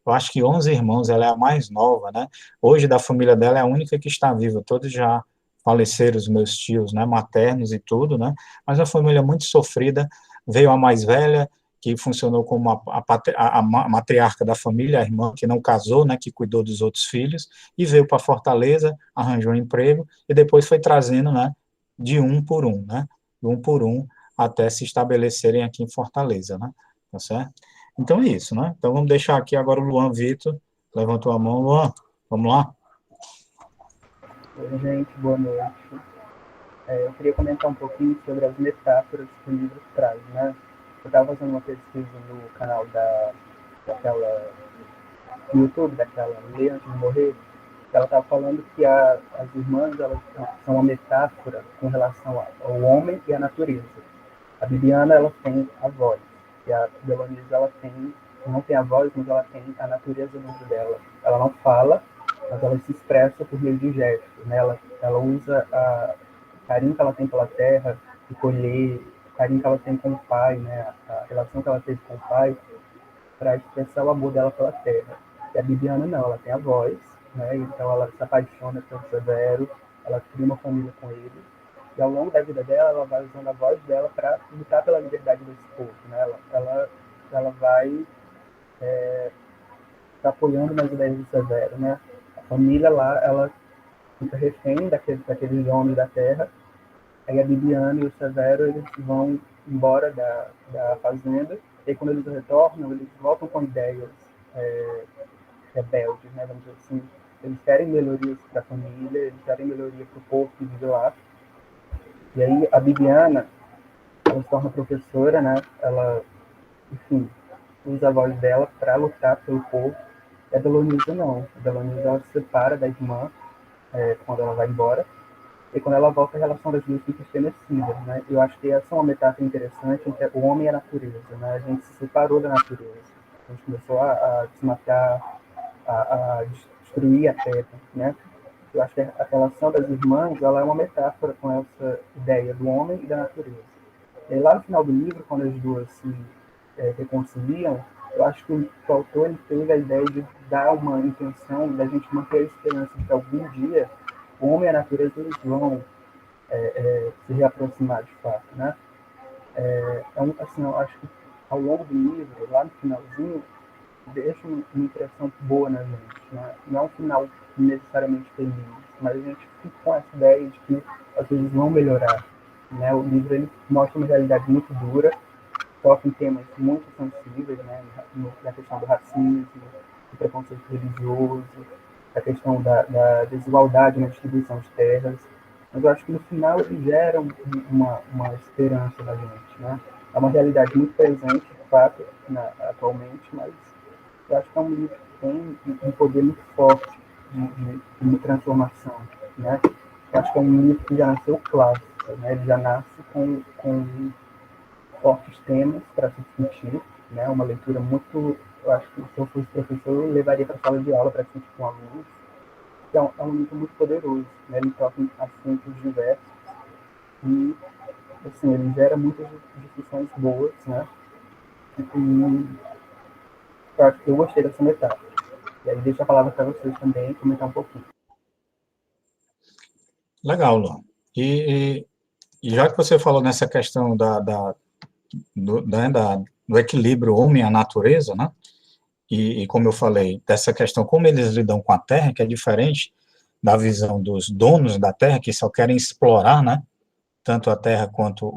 eu acho que 11 irmãos, ela é a mais nova, né? Hoje, da família dela, é a única que está viva, todos já faleceram, os meus tios, né, maternos e tudo, né? Mas uma família muito sofrida, veio a mais velha, que funcionou como a matriarca da família, a irmã que não casou, né, que cuidou dos outros filhos, e veio para Fortaleza, arranjou um emprego, e depois foi trazendo, né, de um por um, até se estabelecerem aqui em Fortaleza, né, tá certo? Então é isso, né? Então vamos deixar aqui agora o Luan Vitor, levantou a mão, Luan, vamos lá? Oi, gente, boa noite. Eu queria comentar um pouquinho sobre as metáforas que o livro traz, né? Eu estava fazendo uma pesquisa no canal daquela no YouTube, daquela Lê Antes de Morrer, que ela estava falando que as irmãs elas são uma metáfora com relação ao homem e à natureza. A Bibiana ela tem a voz, e a Belonísia ela não tem a voz, mas ela tem a natureza dentro dela. Ela não fala, mas ela se expressa por meio de gestos, né? Ela usa o carinho que ela tem pela terra, de colher, o carinho que ela tem com o pai, né? A relação que ela teve com o pai, para expressar o amor dela pela terra. E a Bibiana não, ela tem a voz, né? Então ela se apaixona pelo Severo, ela cria uma família com ele, e ao longo da vida dela, ela vai usando a voz dela para lutar pela liberdade desse povo, né? Ela vai apoiando nas ideias do Severo, né? A família lá, ela fica refém daqueles homens da terra. Aí a Bibiana e o Severo, eles vão embora da fazenda, e quando eles retornam, eles voltam com ideias rebeldes, né? Vamos dizer assim. Eles querem melhorias para a família, eles querem melhoria para o povo que vive lá. E aí a Bibiana, ela se torna professora, né? Ela, enfim, usa a voz dela para lutar pelo povo. E a Belonísia não. A Belonísia, ela se separa da irmã quando ela vai embora. E quando ela volta, a relação das duas fica estremecida, né? Eu acho que essa é uma metáfora interessante entre o homem e a natureza, né? A gente se separou da natureza. A gente começou a desmatar, a destruir a terra, né? Eu acho que a relação das irmãs, ela é uma metáfora com essa ideia do homem e da natureza. E lá no final do livro, quando as duas se reconciliam, eu acho que o autor ele teve a ideia de dar uma intenção da gente manter a esperança de que algum dia o homem e a natureza eles vão se reaproximar de fato, né? Assim, eu acho que ao longo do livro, lá no finalzinho, deixa uma impressão boa na gente, né? Não é um final necessariamente feliz, mas a gente fica com essa ideia de que as coisas vão melhorar, né? O livro ele mostra uma realidade muito dura, toca em temas muito sensíveis, né? Na questão do racismo, do preconceito religioso, a questão da desigualdade na distribuição de terras. Mas eu acho que no final ele gera uma esperança na gente, né? É uma realidade muito presente, de fato, atualmente, mas eu acho que é um livro que tem um poder muito forte de transformação, né? Eu acho que é um livro que já nasceu clássico, né? Ele já nasce com fortes temas para se discutir, né? Uma leitura muito, eu acho que se eu fosse professor, eu levaria para a sala de aula para discutir com alunos. Então, é um livro muito poderoso, né? Ele toca em assuntos diversos e, assim, ele gera muitas discussões boas, né? E eu gostei dessa metáfora. E aí deixo a palavra para vocês também comentar um pouquinho. Legal, Luan. E já que você falou nessa questão do equilíbrio homem à natureza, né? E como eu falei, dessa questão, como eles lidam com a terra, que é diferente da visão dos donos da terra, que só querem explorar, né? Tanto a terra quanto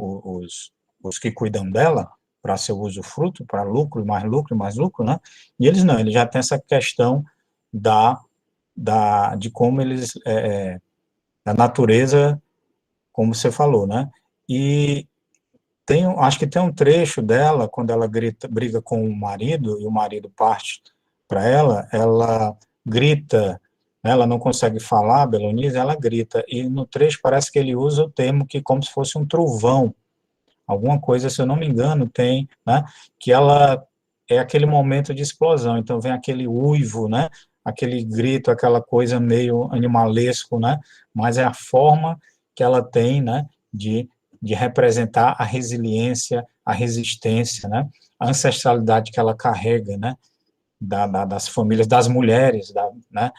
os que cuidam dela, para seu usufruto, para lucro, mais lucro, né? E eles não, eles já têm essa questão de como eles, da natureza, como você falou, né? E acho que tem um trecho dela, quando ela briga com o marido, e o marido parte para ela grita, né, ela não consegue falar, Belonise, ela grita, e no trecho parece que ele usa o termo que como se fosse um trovão, alguma coisa, se eu não me engano, tem, né, que ela é aquele momento de explosão, então vem aquele uivo, né, aquele grito, aquela coisa meio animalesco, né, mas é a forma que ela tem, né, de representar a resiliência, a resistência, né, a ancestralidade que ela carrega, né, das famílias, das mulheres, né,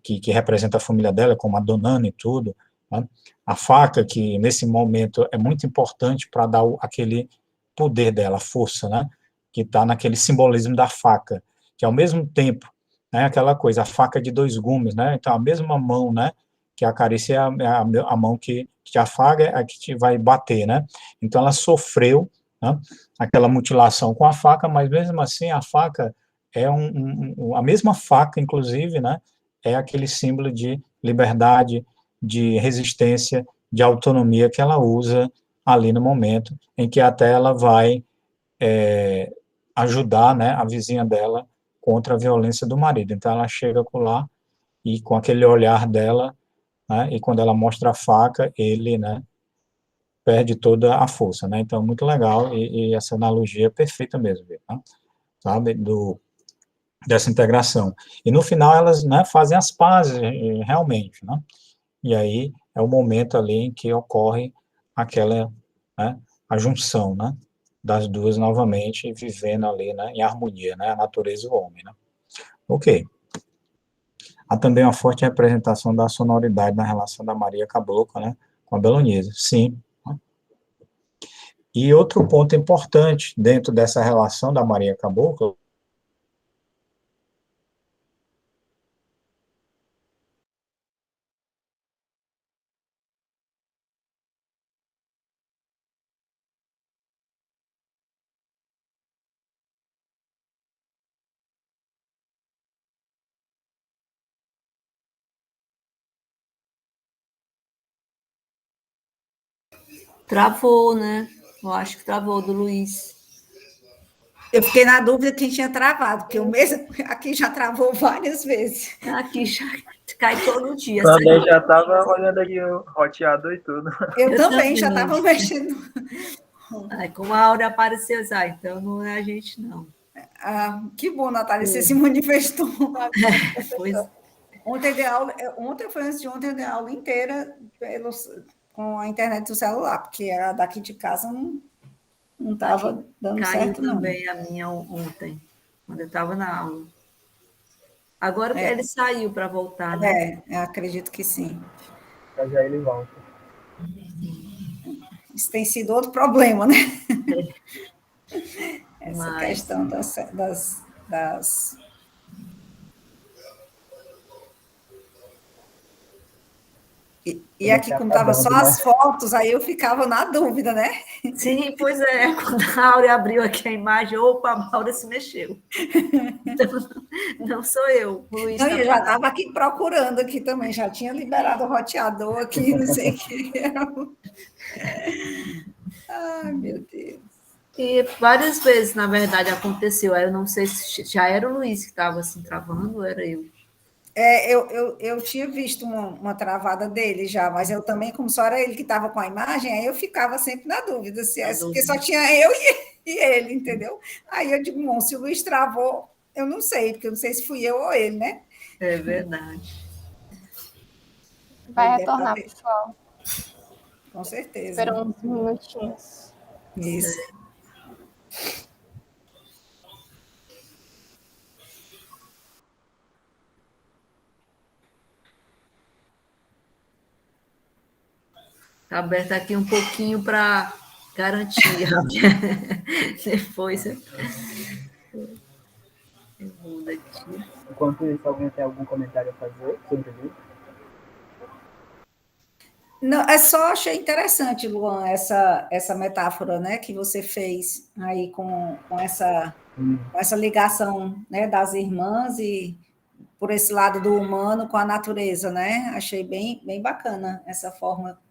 que representa a família dela, como a Donana e tudo, né, a faca, que nesse momento é muito importante para dar aquele poder dela, a força, né, que está naquele simbolismo da faca, que ao mesmo tempo, né, aquela coisa, a faca de dois gumes, né, então a mesma mão, né, que acaricia a mão que afaga, é a que te vai bater, né, então ela sofreu, né, aquela mutilação com a faca, mas mesmo assim a faca é a mesma faca, inclusive, né, é aquele símbolo de liberdade, de resistência, de autonomia que ela usa ali no momento em que até ela vai ajudar, né, a vizinha dela contra a violência do marido. Então ela chega por lá e com aquele olhar dela, né, e quando ela mostra a faca, ele, né, perde toda a força, né? Então muito legal e essa analogia é perfeita mesmo, né? Sabe, dessa integração. E no final elas, né, fazem as pazes realmente, né? E aí é o momento ali em que ocorre aquela, né, a junção, né, das duas novamente vivendo ali, né, em harmonia, né, a natureza e o homem, né? Ok. Há também uma forte representação da sonoridade na relação da Maria Cabocla, né, com a Belonise. Sim. E outro ponto importante dentro dessa relação da Maria Cabocla Travou, né? Eu acho que travou do Luiz. Eu fiquei na dúvida quem tinha travado, porque o mesmo aqui já travou várias vezes. Aqui já cai todo dia. Também já estava olhando aqui o roteado e tudo. Eu também já estava mexendo. Aí, como a Áurea apareceu, então não é a gente, não. Que bom, Natália, você se manifestou. Pois Ontem foi antes de ontem, eu dei aula inteira com a internet do celular, porque a daqui de casa não estava dando Caiu certo, não. também a minha ontem, quando eu estava na aula. Agora ele saiu para voltar, né? Eu acredito que sim. Já ele volta. Isso tem sido outro problema, né? Essa Mas, questão das... E aqui, como estava só as fotos, aí eu ficava na dúvida, né? sim, pois é. Quando a Áurea abriu aqui a imagem, opa, a Áurea se mexeu. Então, não sou eu. O Luiz Não, eu já estava aqui procurando aqui também, já tinha liberado o roteador aqui, não sei o que. Ai, meu Deus. E várias vezes, na verdade, aconteceu. Aí eu não sei se já era o Luiz que estava assim travando ou era eu. Eu tinha visto uma travada dele já, mas eu também, como só era ele que estava com a imagem, aí eu ficava sempre na dúvida, porque só tinha eu e ele, entendeu? Aí eu digo, bom, se o Luiz travou, eu não sei, porque eu não sei se fui eu ou ele, né? É verdade. Vai retornar, pessoal. Com certeza. Espera uns minutinhos. Isso. Está aberto aqui um pouquinho para garantir. Depois eu mudo aqui. Enquanto isso, alguém tem algum comentário a fazer sobre o livro? Não, é só achei interessante, Luan, essa metáfora, né, que você fez aí com essa ligação, né, das irmãs e por esse lado do humano com a natureza, né? Achei bem bacana essa forma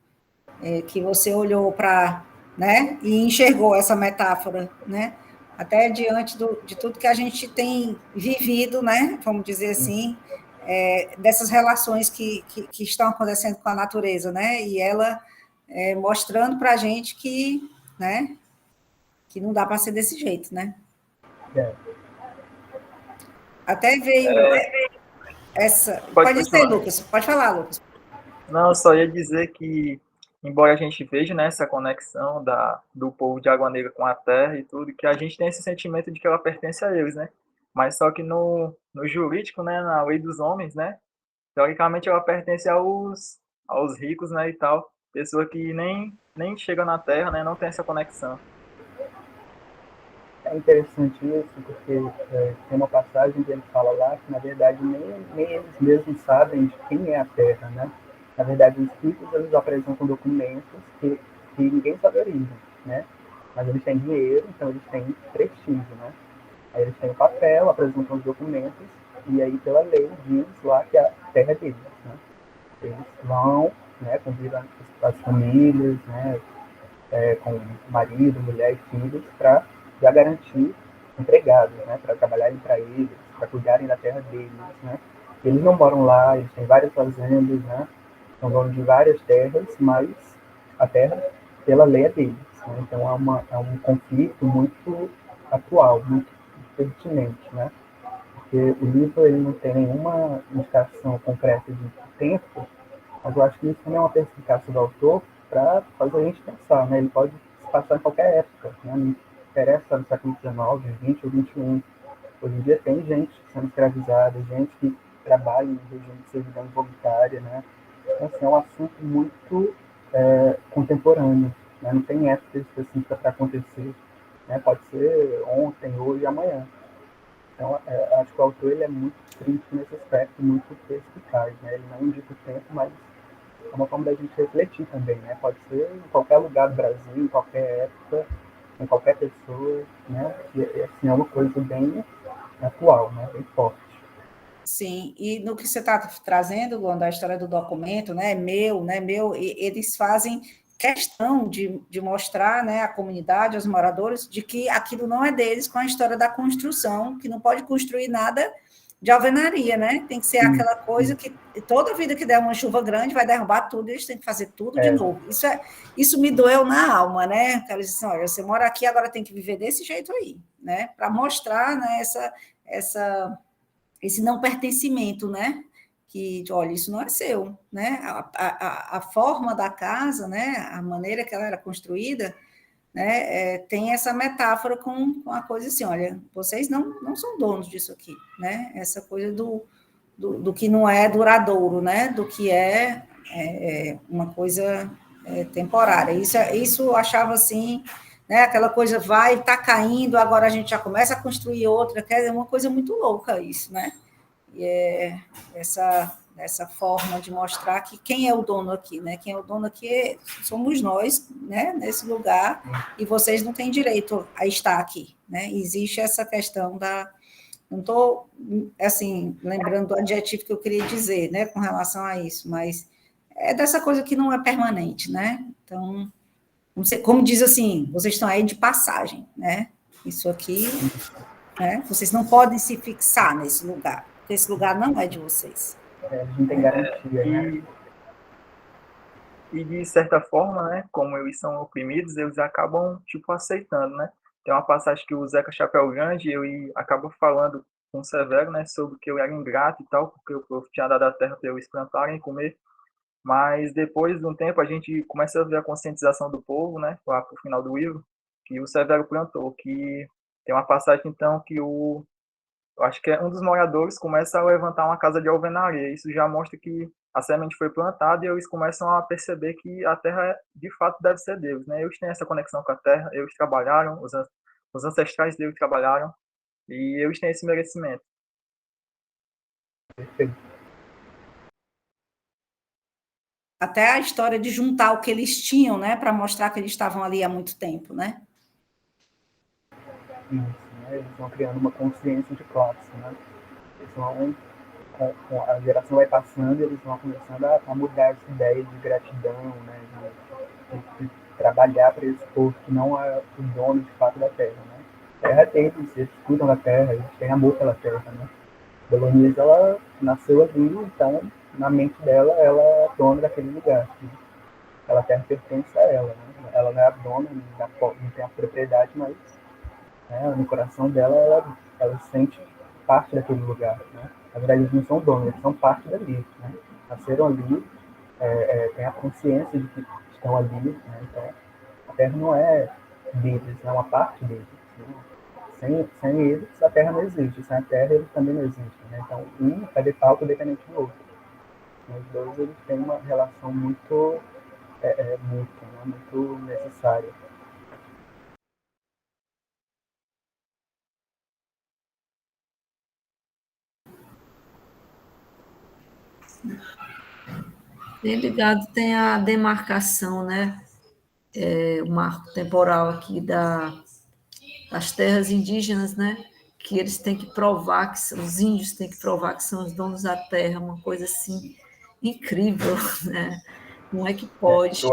que você olhou para, né, e enxergou essa metáfora, né? Até diante de tudo que a gente tem vivido, né? Vamos dizer assim, dessas relações que estão acontecendo com a natureza, né? E ela mostrando para a gente que, né, que não dá para ser desse jeito, né? Até veio essa... Pode ser, Lucas. Pode falar, Lucas. Não, eu só ia dizer que, embora a gente veja, né, essa conexão do povo de Água Negra com a terra e tudo, que a gente tem esse sentimento de que ela pertence a eles, né? Mas só que no jurídico, né, na lei dos homens, né, teoricamente ela pertence aos ricos, né, e tal. Pessoa que nem chega na terra, né, não tem essa conexão. É interessante isso, porque tem uma passagem que ele fala lá que, na verdade, nem eles mesmos sabem de quem é a terra, né? Na verdade, os ricos, eles apresentam documentos que ninguém sabe a origem, né? Mas eles têm dinheiro, então eles têm prestígio, né? Aí eles têm o papel, apresentam os documentos, e aí, pela lei, diz lá que a terra é deles, né? Eles vão, né, convidam as famílias, né, com marido, mulher e filhos, para já garantir empregados, né, para trabalharem para eles, para cuidarem da terra deles, né. Eles não moram lá, eles têm várias fazendas, né, são donos de várias terras, mas a terra, pela lei, é deles, né. Então é um conflito muito atual, muito pertinente, né, porque o livro ele não tem nenhuma indicação concreta de tempo, mas eu acho que isso também é uma perspicácia do autor para fazer a gente pensar, né? Ele pode se passar em qualquer época, né? Não interessa no século XIX, XX ou XXI. Hoje em dia tem gente sendo escravizada, gente que trabalha em regime de servidão voluntária, né? Então, assim, é um assunto muito contemporâneo, né? Não tem época específica para acontecer, né? Pode ser ontem, hoje e amanhã. Então, acho que o autor ele é muito crítico nesse aspecto, muito perspicaz, né? Ele não indica o tempo, mas é uma forma da gente refletir também, né? Pode ser em qualquer lugar do Brasil, em qualquer época, em qualquer pessoa, né? E assim, é uma coisa bem atual, né? Bem forte. Sim, e no que você está trazendo, Luan, da história do documento, né? Meu, e eles fazem questão de mostrar, né, à comunidade, aos moradores, de que aquilo não é deles, com a história da construção, que não pode construir nada de alvenaria, né? Tem que ser aquela coisa que toda vida que der uma chuva grande vai derrubar tudo, eles têm que fazer tudo de novo. Isso me doeu na alma, né? Eles dizem, olha, você mora aqui, agora tem que viver desse jeito aí, né? Para mostrar, né, esse não pertencimento, né? que, olha, isso não é seu, né? A forma da casa, né? A maneira que ela era construída, né? Tem essa metáfora com a coisa assim, olha, vocês não são donos disso aqui, né? Essa coisa do que não é duradouro, né? Do que é uma coisa temporária. Isso eu achava assim, né? Aquela coisa vai, está caindo, agora a gente já começa a construir outra, é uma coisa muito louca isso, né? E essa forma de mostrar que quem é o dono aqui, né? Quem é o dono aqui somos nós, né? Nesse lugar, e vocês não têm direito a estar aqui, né? Existe essa questão da... Não estou, assim, lembrando do adjetivo que eu queria dizer, né? Com relação a isso, mas é dessa coisa que não é permanente, né? Então, como diz assim, vocês estão aí de passagem, né? Isso aqui, né? Vocês não podem se fixar nesse lugar, porque esse lugar não é de vocês. Não tem garantia, né? E de certa forma, né, como eles são oprimidos, eles acabam, tipo, aceitando, né? Tem uma passagem que o Zeca Chapéu Grande, ele acaba falando com o Severo, né, sobre que ele era ingrato e tal, porque o povo tinha dado a terra para eles plantarem e comer. Mas depois de um tempo a gente começa a ver a conscientização do povo, né, lá pro final do livro, que o Severo plantou, que tem uma passagem então que eu acho que um dos moradores começa a levantar uma casa de alvenaria. Isso já mostra que a semente foi plantada e eles começam a perceber que a terra de fato deve ser deles, né? Eles têm essa conexão com a terra, eles trabalharam, os ancestrais deles trabalharam e eles têm esse merecimento. Perfeito. Até a história de juntar o que eles tinham, né, para mostrar que eles estavam ali há muito tempo, né? Isso, né? Eles vão criando uma consciência de classe, né? Eles vão, com a geração vai passando, eles vão começando a mudar essa ideia de gratidão, né? De trabalhar para esse povo que não é o dono de fato da terra, né? A terra é deles, eles cuidam da terra, eles têm amor pela terra, né? Belonise, ela nasceu ali, então na mente dela, ela é dona daquele lugar. Aquela terra pertence a ela, né? Ela não é a dona, não tem a propriedade, mas, né, no coração dela, ela sente parte daquele lugar, né? Na verdade, eles não são donos, eles são parte dali, né? Nasceram ali, têm a consciência de que estão ali, né? Então, a terra não é deles, é uma parte deles, né? Sem eles, a terra não existe. Sem a terra, eles também não existem, né? Então, um é de falta dependente do outro. Os dois, eles têm uma relação muito mútua, né? Muito necessária. Bem ligado, tem a demarcação, né? O marco temporal aqui das terras indígenas, né? Que eles têm que provar, os índios têm que provar que são os donos da terra, uma coisa assim incrível, né? Como é que pode?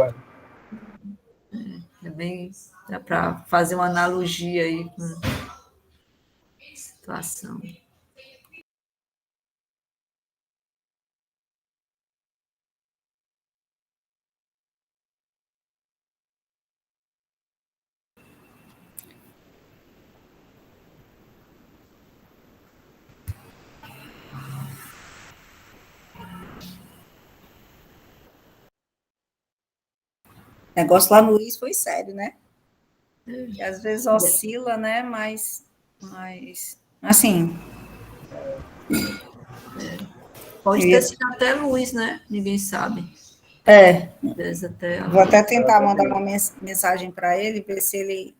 É bem, dá para fazer uma analogia aí com a situação. O negócio lá no Luiz foi sério, né? Que às vezes oscila, né? Mas assim. Pode ter sido até luz, né? Ninguém sabe. Vou até tentar mandar uma mensagem para ele, ver se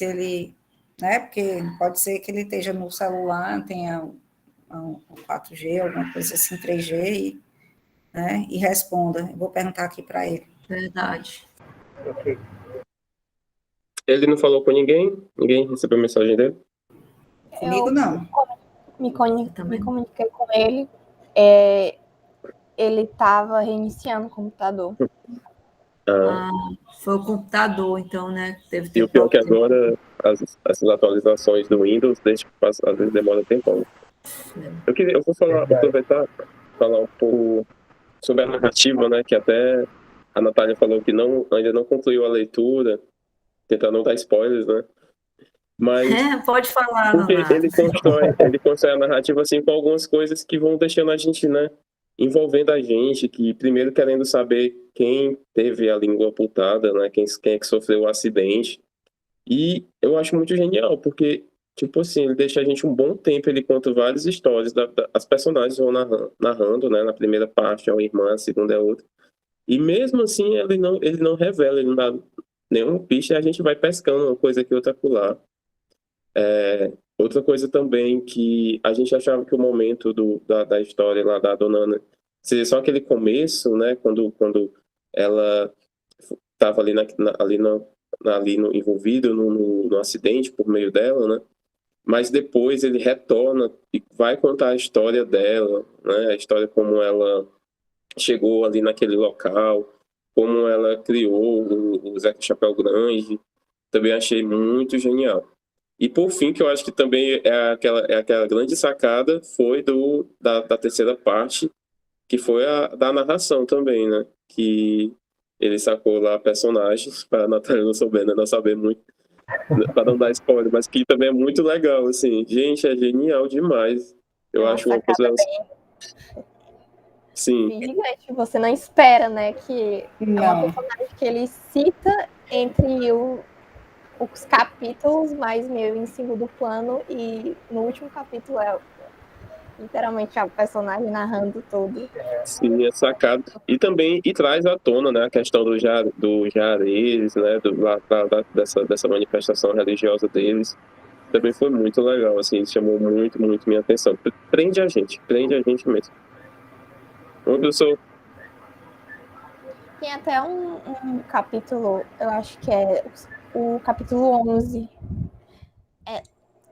ele, né? Porque pode ser que ele esteja no celular, tenha um 4G, alguma coisa assim, 3G, né? E responda. Eu vou perguntar aqui para ele. Verdade. Ok. Ele não falou com ninguém? Ninguém recebeu mensagem dele? Comigo, não. Me comuniquei com ele. Ele estava reiniciando o computador. Foi o computador, então, né? E o pior é que agora, essas atualizações do Windows, desde que passa, às vezes demora um tempão. Eu vou aproveitar para falar um pouco sobre a narrativa, né? Que até a Natália falou que ainda não concluiu a leitura, tentar não dar spoilers, né? Mas Pode falar, porque Nonato. ele constrói a narrativa assim com algumas coisas que vão deixando a gente, né, envolvendo a gente, que primeiro querendo saber quem teve a língua amputada, né, quem é que sofreu o acidente. E eu acho muito genial, porque, tipo assim, ele deixa a gente um bom tempo, ele conta várias histórias, as personagens vão narrando, né, na primeira parte é uma irmã, a segunda é outra. E mesmo assim, ele não revela, ele não dá nenhuma pista, e a gente vai pescando uma coisa aqui, outra acolá. Outra coisa também que a gente achava que o momento da história lá da Dona Ana seria só aquele começo, né, quando ela estava ali, envolvido no acidente por meio dela, né, mas depois ele retorna e vai contar a história dela, né, a história como ela chegou ali naquele local, como ela criou o Zeca Chapéu Grande, também achei muito genial. E por fim, que eu acho que também é aquela grande sacada, foi da terceira parte, que foi a da narração também, né? Que ele sacou lá personagens, para a Natália não souber, né? Não saber muito, para não dar spoiler, mas que também é muito legal, assim. Gente, é genial demais. Eu acho uma coisa... Sim. Bem gigante. Você não espera, né? Que é uma Não. personagem que ele cita entre os capítulos, mas meio em segundo plano, e no último capítulo é literalmente a personagem narrando tudo. Sim, é sacado. E também traz à tona, né, a questão do Jares, né, dessa manifestação religiosa deles. Também foi muito legal, assim, chamou muito, muito minha atenção. Prende a gente mesmo. Uma pessoa... Tem até um capítulo, eu acho que é o capítulo 11.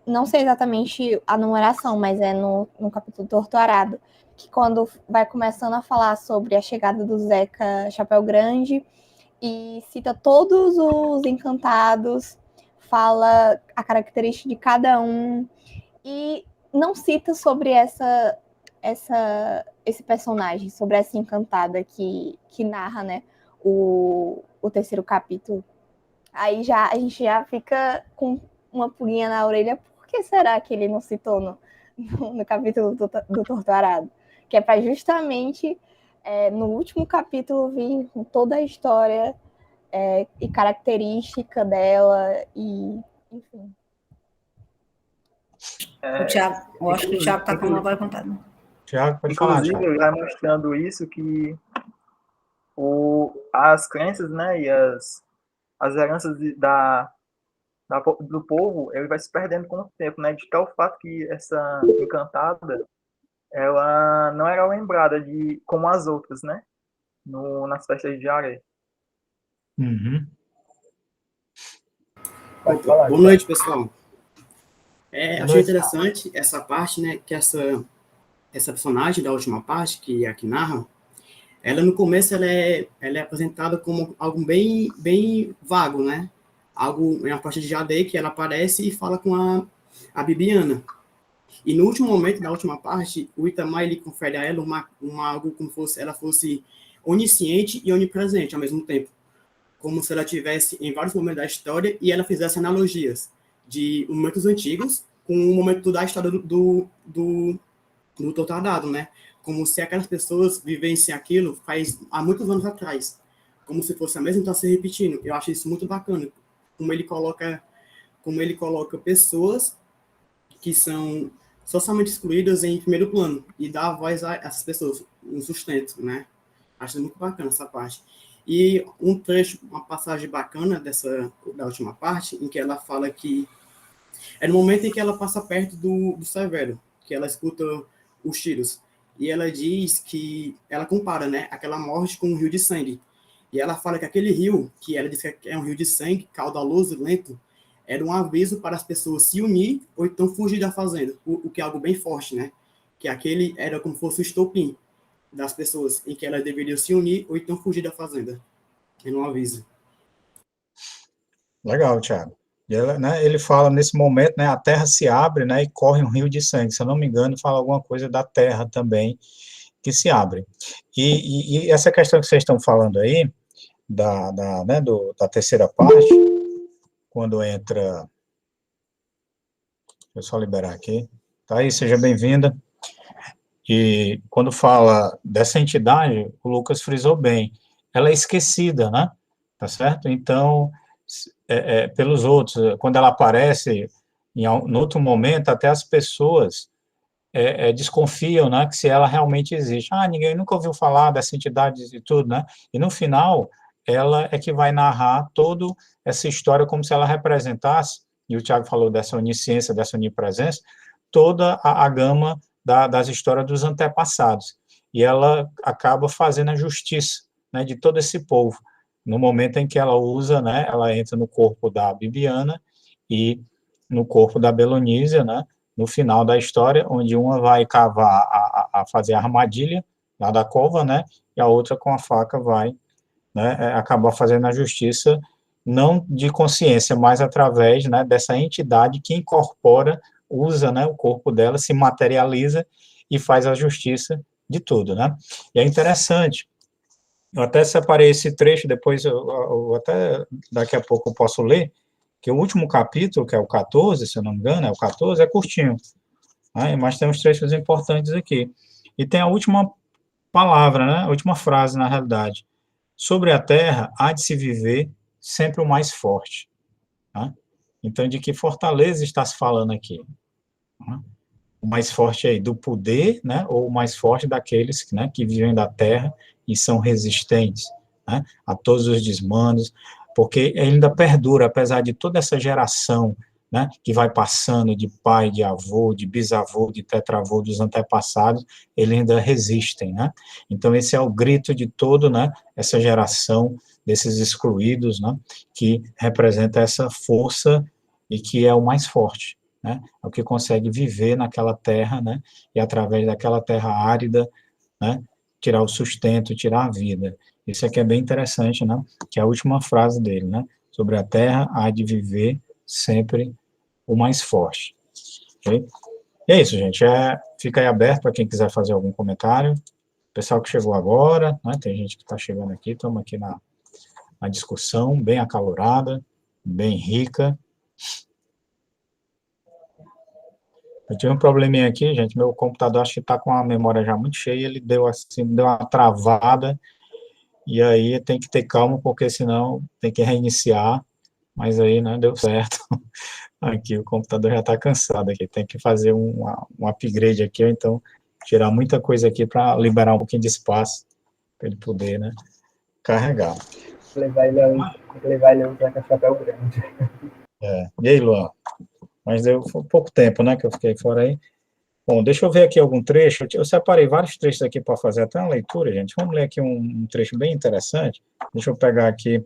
Não sei exatamente a numeração, mas é no capítulo Torturado, que quando vai começando a falar sobre a chegada do Zeca Chapéu Grande e cita todos os encantados, fala a característica de cada um e não cita sobre esse personagem, sobre essa encantada que narra, né, o terceiro capítulo. Aí a gente já fica com uma pulguinha na orelha. Por que será que ele não citou no capítulo do Torturado? Que é para justamente no último capítulo vir com toda a história e característica dela e enfim. Eu acho que o Thiago está com uma boa vontade. Thiago, pode falar, Inclusive, Thiago. já mostrando isso, que as crenças, né, e as heranças do povo, ele vai se perdendo com o tempo, né, de tal fato que essa encantada, ela não era lembrada como as outras, né, nas festas de areia. Uhum. Pode falar, Boa noite, pessoal. Boa Achei noite. interessante essa parte, né, que essa personagem da última parte, que é a que narra, ela no começo ela é apresentada como algo bem, bem vago, né? Algo, é uma parte de Jade que ela aparece e fala com a Bibiana. E no último momento, da última parte, o Itamar, ele confere a ela algo como se ela fosse onisciente e onipresente ao mesmo tempo. Como se ela tivesse em vários momentos da história e ela fizesse analogias de momentos antigos com o momento da história do Torturado, né? Como se aquelas pessoas vivessem aquilo há muitos anos atrás, como se fosse a mesma então se repetindo. Eu acho isso muito bacana, como ele coloca pessoas que são socialmente excluídas em primeiro plano e dá voz a essas pessoas, um sustento, né? Acho muito bacana essa parte. E um trecho, uma passagem bacana da última parte, em que ela fala que é no momento em que ela passa perto do Severo, que ela escuta os tiros. E ela diz que ela compara, né, aquela morte com um rio de sangue. E ela fala que aquele rio, que ela diz que é um rio de sangue, caudaloso e lento, era um aviso para as pessoas se unir ou então fugir da fazenda, o que é algo bem forte, né? Que aquele era como se fosse o estopim das pessoas, em que elas deveriam se unir ou então fugir da fazenda. Era um aviso. Legal, Thiago. E ela, né, ele fala nesse momento, né, a terra se abre, né, e corre um rio de sangue. Se eu não me engano, fala alguma coisa da terra também que se abre. E essa questão que vocês estão falando aí, da terceira parte, quando entra eu só liberar aqui. Tá aí, seja bem-vinda. E quando fala dessa entidade, o Lucas frisou bem, ela é esquecida, né? Tá certo? Então, pelos outros, quando ela aparece em outro momento, até as pessoas desconfiam, né, que se ela realmente existe. Ah, ninguém nunca ouviu falar dessa entidade e tudo, né? E no final, ela é que vai narrar toda essa história como se ela representasse, e o Tiago falou dessa onisciência, dessa onipresença, toda a gama das histórias dos antepassados. E ela acaba fazendo a justiça, né, de todo esse povo. No momento em que ela usa, né, ela entra no corpo da Bibiana e no corpo da Belonísia, né, no final da história, onde uma vai cavar, a fazer a armadilha lá da cova, né, e a outra com a faca vai, né, acabar fazendo a justiça, não de consciência, mas através, né, dessa entidade que incorpora, usa, né, o corpo dela, se materializa e faz a justiça de tudo, né. E é interessante, eu até separei esse trecho, depois eu até daqui a pouco eu posso ler, que o último capítulo, que é o 14, se eu não me engano, é o 14, é curtinho, né, mas tem uns trechos importantes aqui. E tem a última palavra, né, a última frase, na realidade. Sobre a terra, há de se viver sempre o mais forte. Né? Então, de que fortaleza está se falando aqui? Né? O mais forte aí do poder, né, ou o mais forte daqueles, né, que vivem da terra e são resistentes, né, a todos os desmandos, porque ainda perdura, apesar de toda essa geração, né, que vai passando de pai, de avô, de bisavô, de tetravô, dos antepassados, eles ainda resistem, né? Então, esse é o grito de todo, né, essa geração desses excluídos, né, que representa essa força e que é o mais forte, né? É o que consegue viver naquela terra, né? E através daquela terra árida, né? Tirar o sustento, tirar a vida. Isso aqui é bem interessante, né? Que é a última frase dele, né? Sobre a terra há de viver sempre o mais forte. Okay? E é isso, gente. Fica aí aberto para quem quiser fazer algum comentário. Pessoal que chegou agora, né? Tem gente que está chegando aqui, estamos aqui na discussão bem acalorada, bem rica. Eu tive um probleminha aqui, gente, meu computador acho que está com a memória já muito cheia, ele deu assim, deu uma travada, e aí tem que ter calma, porque senão tem que reiniciar, mas aí, né, deu certo. Aqui o computador já está cansado aqui, tem que fazer um upgrade aqui, ou então tirar muita coisa aqui para liberar um pouquinho de espaço, para ele poder, né, carregar. Levar ele a usar chapéu grande. E aí, Luan? Mas foi pouco tempo, né, que eu fiquei fora aí. Bom, deixa eu ver aqui algum trecho. Eu separei vários trechos aqui para fazer até uma leitura, gente. Vamos ler aqui um trecho bem interessante. Deixa eu pegar aqui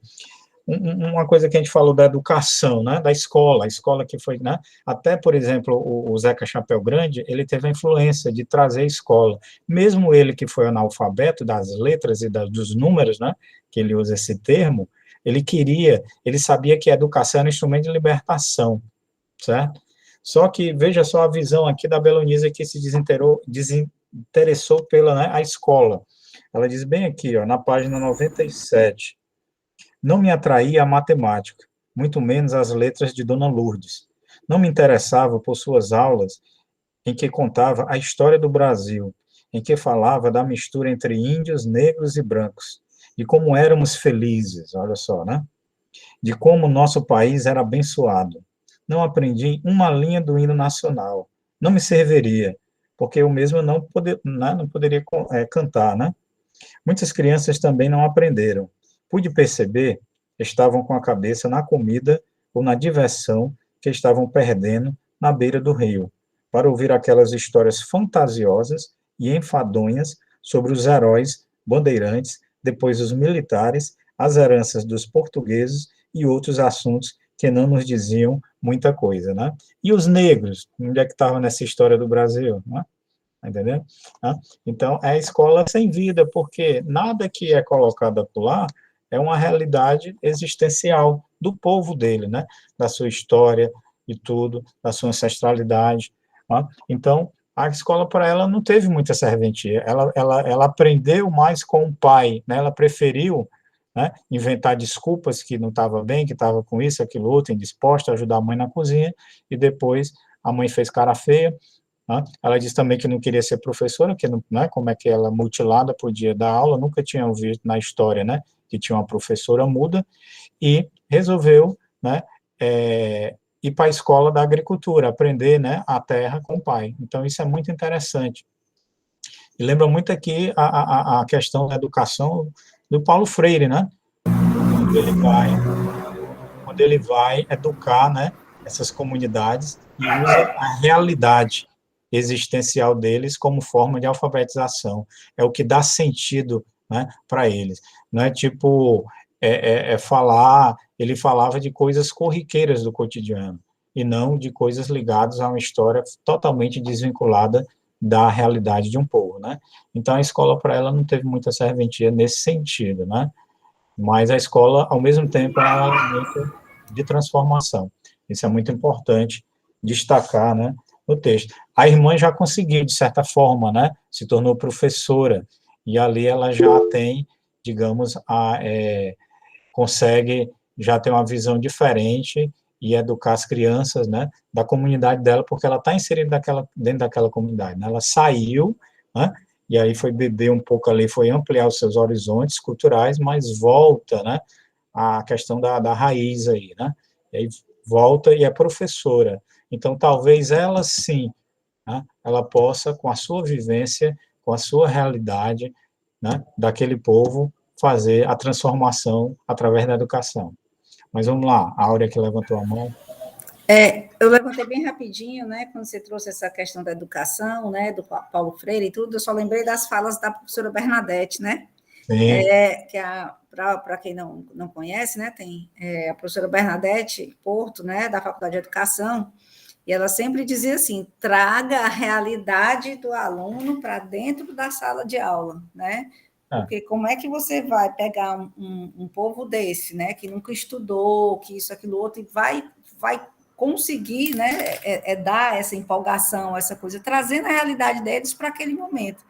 uma coisa que a gente falou da educação, né, da escola, a escola que foi, né, até, por exemplo, o Zeca Chapéu Grande, ele teve a influência de trazer a escola. Mesmo ele que foi analfabeto das letras e dos números, né, que ele usa esse termo, ele sabia que a educação era um instrumento de libertação, certo? Só que, veja só a visão aqui da Belonísia que se desinteressou pela, né, a escola. Ela diz bem aqui, ó, na página 97, não me atraía a matemática, muito menos as letras de Dona Lourdes. Não me interessava por suas aulas em que contava a história do Brasil, em que falava da mistura entre índios, negros e brancos, de como éramos felizes, olha só, né? De como nosso país era abençoado. Não aprendi uma linha do hino nacional. Não me serviria, porque eu mesmo não poderia cantar, né? Muitas crianças também não aprenderam. Pude perceber, estavam com a cabeça na comida ou na diversão que estavam perdendo na beira do rio, para ouvir aquelas histórias fantasiosas e enfadonhas sobre os heróis bandeirantes, depois os militares, as heranças dos portugueses e outros assuntos que não nos diziam muita coisa, né? E os negros, onde é que estavam nessa história do Brasil, né? Entendeu? Então, é a escola sem vida, porque nada que é colocado por lá é uma realidade existencial do povo dele, né? Da sua história e tudo, da sua ancestralidade. Né? Então, a escola, para ela, não teve muita serventia. Ela aprendeu mais com o pai, né? Ela preferiu, né, inventar desculpas que não estava bem, que estava com isso, aquilo outro, indisposta a ajudar a mãe na cozinha, e depois a mãe fez cara feia, né? Ela disse também que não queria ser professora, que não, né, como é que ela, mutilada, podia dar aula, nunca tinha ouvido na história, né, que tinha uma professora muda, e resolveu, né, ir para a escola da agricultura, aprender, né, a terra com o pai. Então, isso é muito interessante. E lembra muito aqui a questão da educação do Paulo Freire, né, quando ele vai educar, né, essas comunidades e usa a realidade existencial deles como forma de alfabetização. É o que dá sentido, né, para eles. Não é tipo falar, ele falava de coisas corriqueiras do cotidiano e não de coisas ligadas a uma história totalmente desvinculada da realidade de um povo, né? Então a escola para ela não teve muita serventia nesse sentido, né? Mas a escola, ao mesmo tempo, é um elemento de transformação. Isso é muito importante destacar, né, no texto. A irmã já conseguiu, de certa forma, né, se tornou professora, e ali ela já tem, digamos, consegue já ter uma visão diferente e educar as crianças, né, da comunidade dela, porque ela está inserida dentro daquela comunidade, né? Ela saiu, né, e aí foi beber um pouco ali, foi ampliar os seus horizontes culturais, mas volta, né, a questão da raiz aí, né, e aí volta e é professora. Então, talvez ela, sim, né, ela possa, com a sua vivência, com a sua realidade, né, daquele povo, fazer a transformação através da educação. Mas vamos lá, a Áurea que levantou a mão. Eu levantei bem rapidinho, né, quando você trouxe essa questão da educação, né, do Paulo Freire e tudo, eu só lembrei das falas da professora Bernadette, né, para quem não conhece, né, tem a professora Bernadette Porto, né, da Faculdade de Educação, e ela sempre dizia assim, traga a realidade do aluno para dentro da sala de aula, né, porque como é que você vai pegar um povo desse, né, que nunca estudou, que isso, aquilo, outro, e vai conseguir, né, dar essa empolgação, essa coisa, trazendo a realidade deles para aquele momento,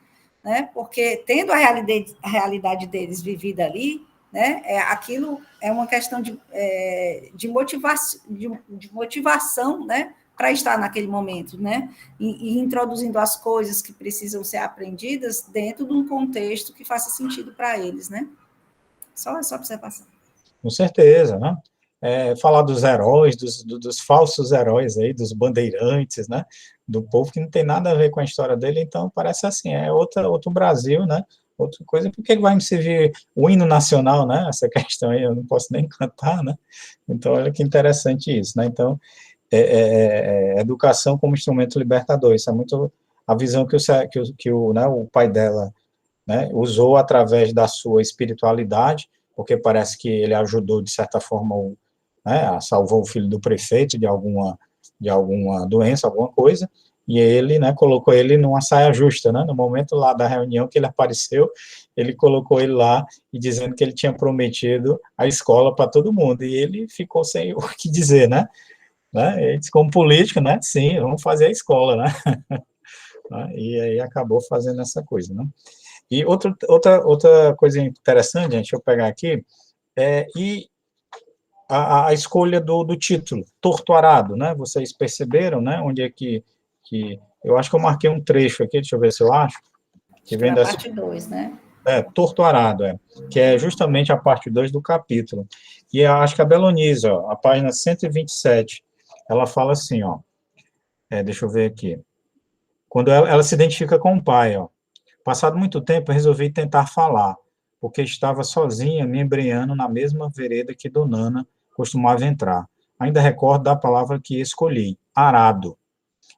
né, porque tendo a realidade deles vivida ali, né, aquilo é uma questão de motivação, né, para estar naquele momento, né, e introduzindo as coisas que precisam ser aprendidas dentro de um contexto que faça sentido para eles, né, só essa observação. Com certeza, né? Falar dos heróis, dos falsos heróis aí, dos bandeirantes, né? Do povo que não tem nada a ver com a história dele, então parece assim, outro Brasil, né? Outra coisa, por que vai me servir o hino nacional, né? Essa questão aí, eu não posso nem cantar, né? Então, olha que interessante isso, né? Então, educação como instrumento libertador, isso é muito a visão que o pai dela, né, usou através da sua espiritualidade, porque parece que ele ajudou, de certa forma, né, salvou o filho do prefeito de alguma doença, alguma coisa, e ele, né, colocou ele numa saia justa, né, no momento lá da reunião que ele apareceu, ele colocou ele lá e dizendo que ele tinha prometido a escola para todo mundo, e ele ficou sem o que dizer, né, ele disse, como político, né, sim, vamos fazer a escola, né, e aí acabou fazendo essa coisa, né. E outra coisa interessante, gente, deixa eu pegar aqui, e a escolha do título, Torto Arado, né? Vocês perceberam, né? Onde é que eu acho que eu marquei um trecho aqui, deixa eu ver se eu acho. Que vem da parte 2, né? Torto Arado, que é justamente a parte 2 do capítulo. E eu acho que a Belonise, a página 127, ela fala assim, deixa eu ver aqui. Quando ela se identifica com o pai, passado muito tempo, eu resolvi tentar falar, porque estava sozinha, me embreando na mesma vereda que Donana costumava entrar. Ainda recordo da palavra que escolhi, arado.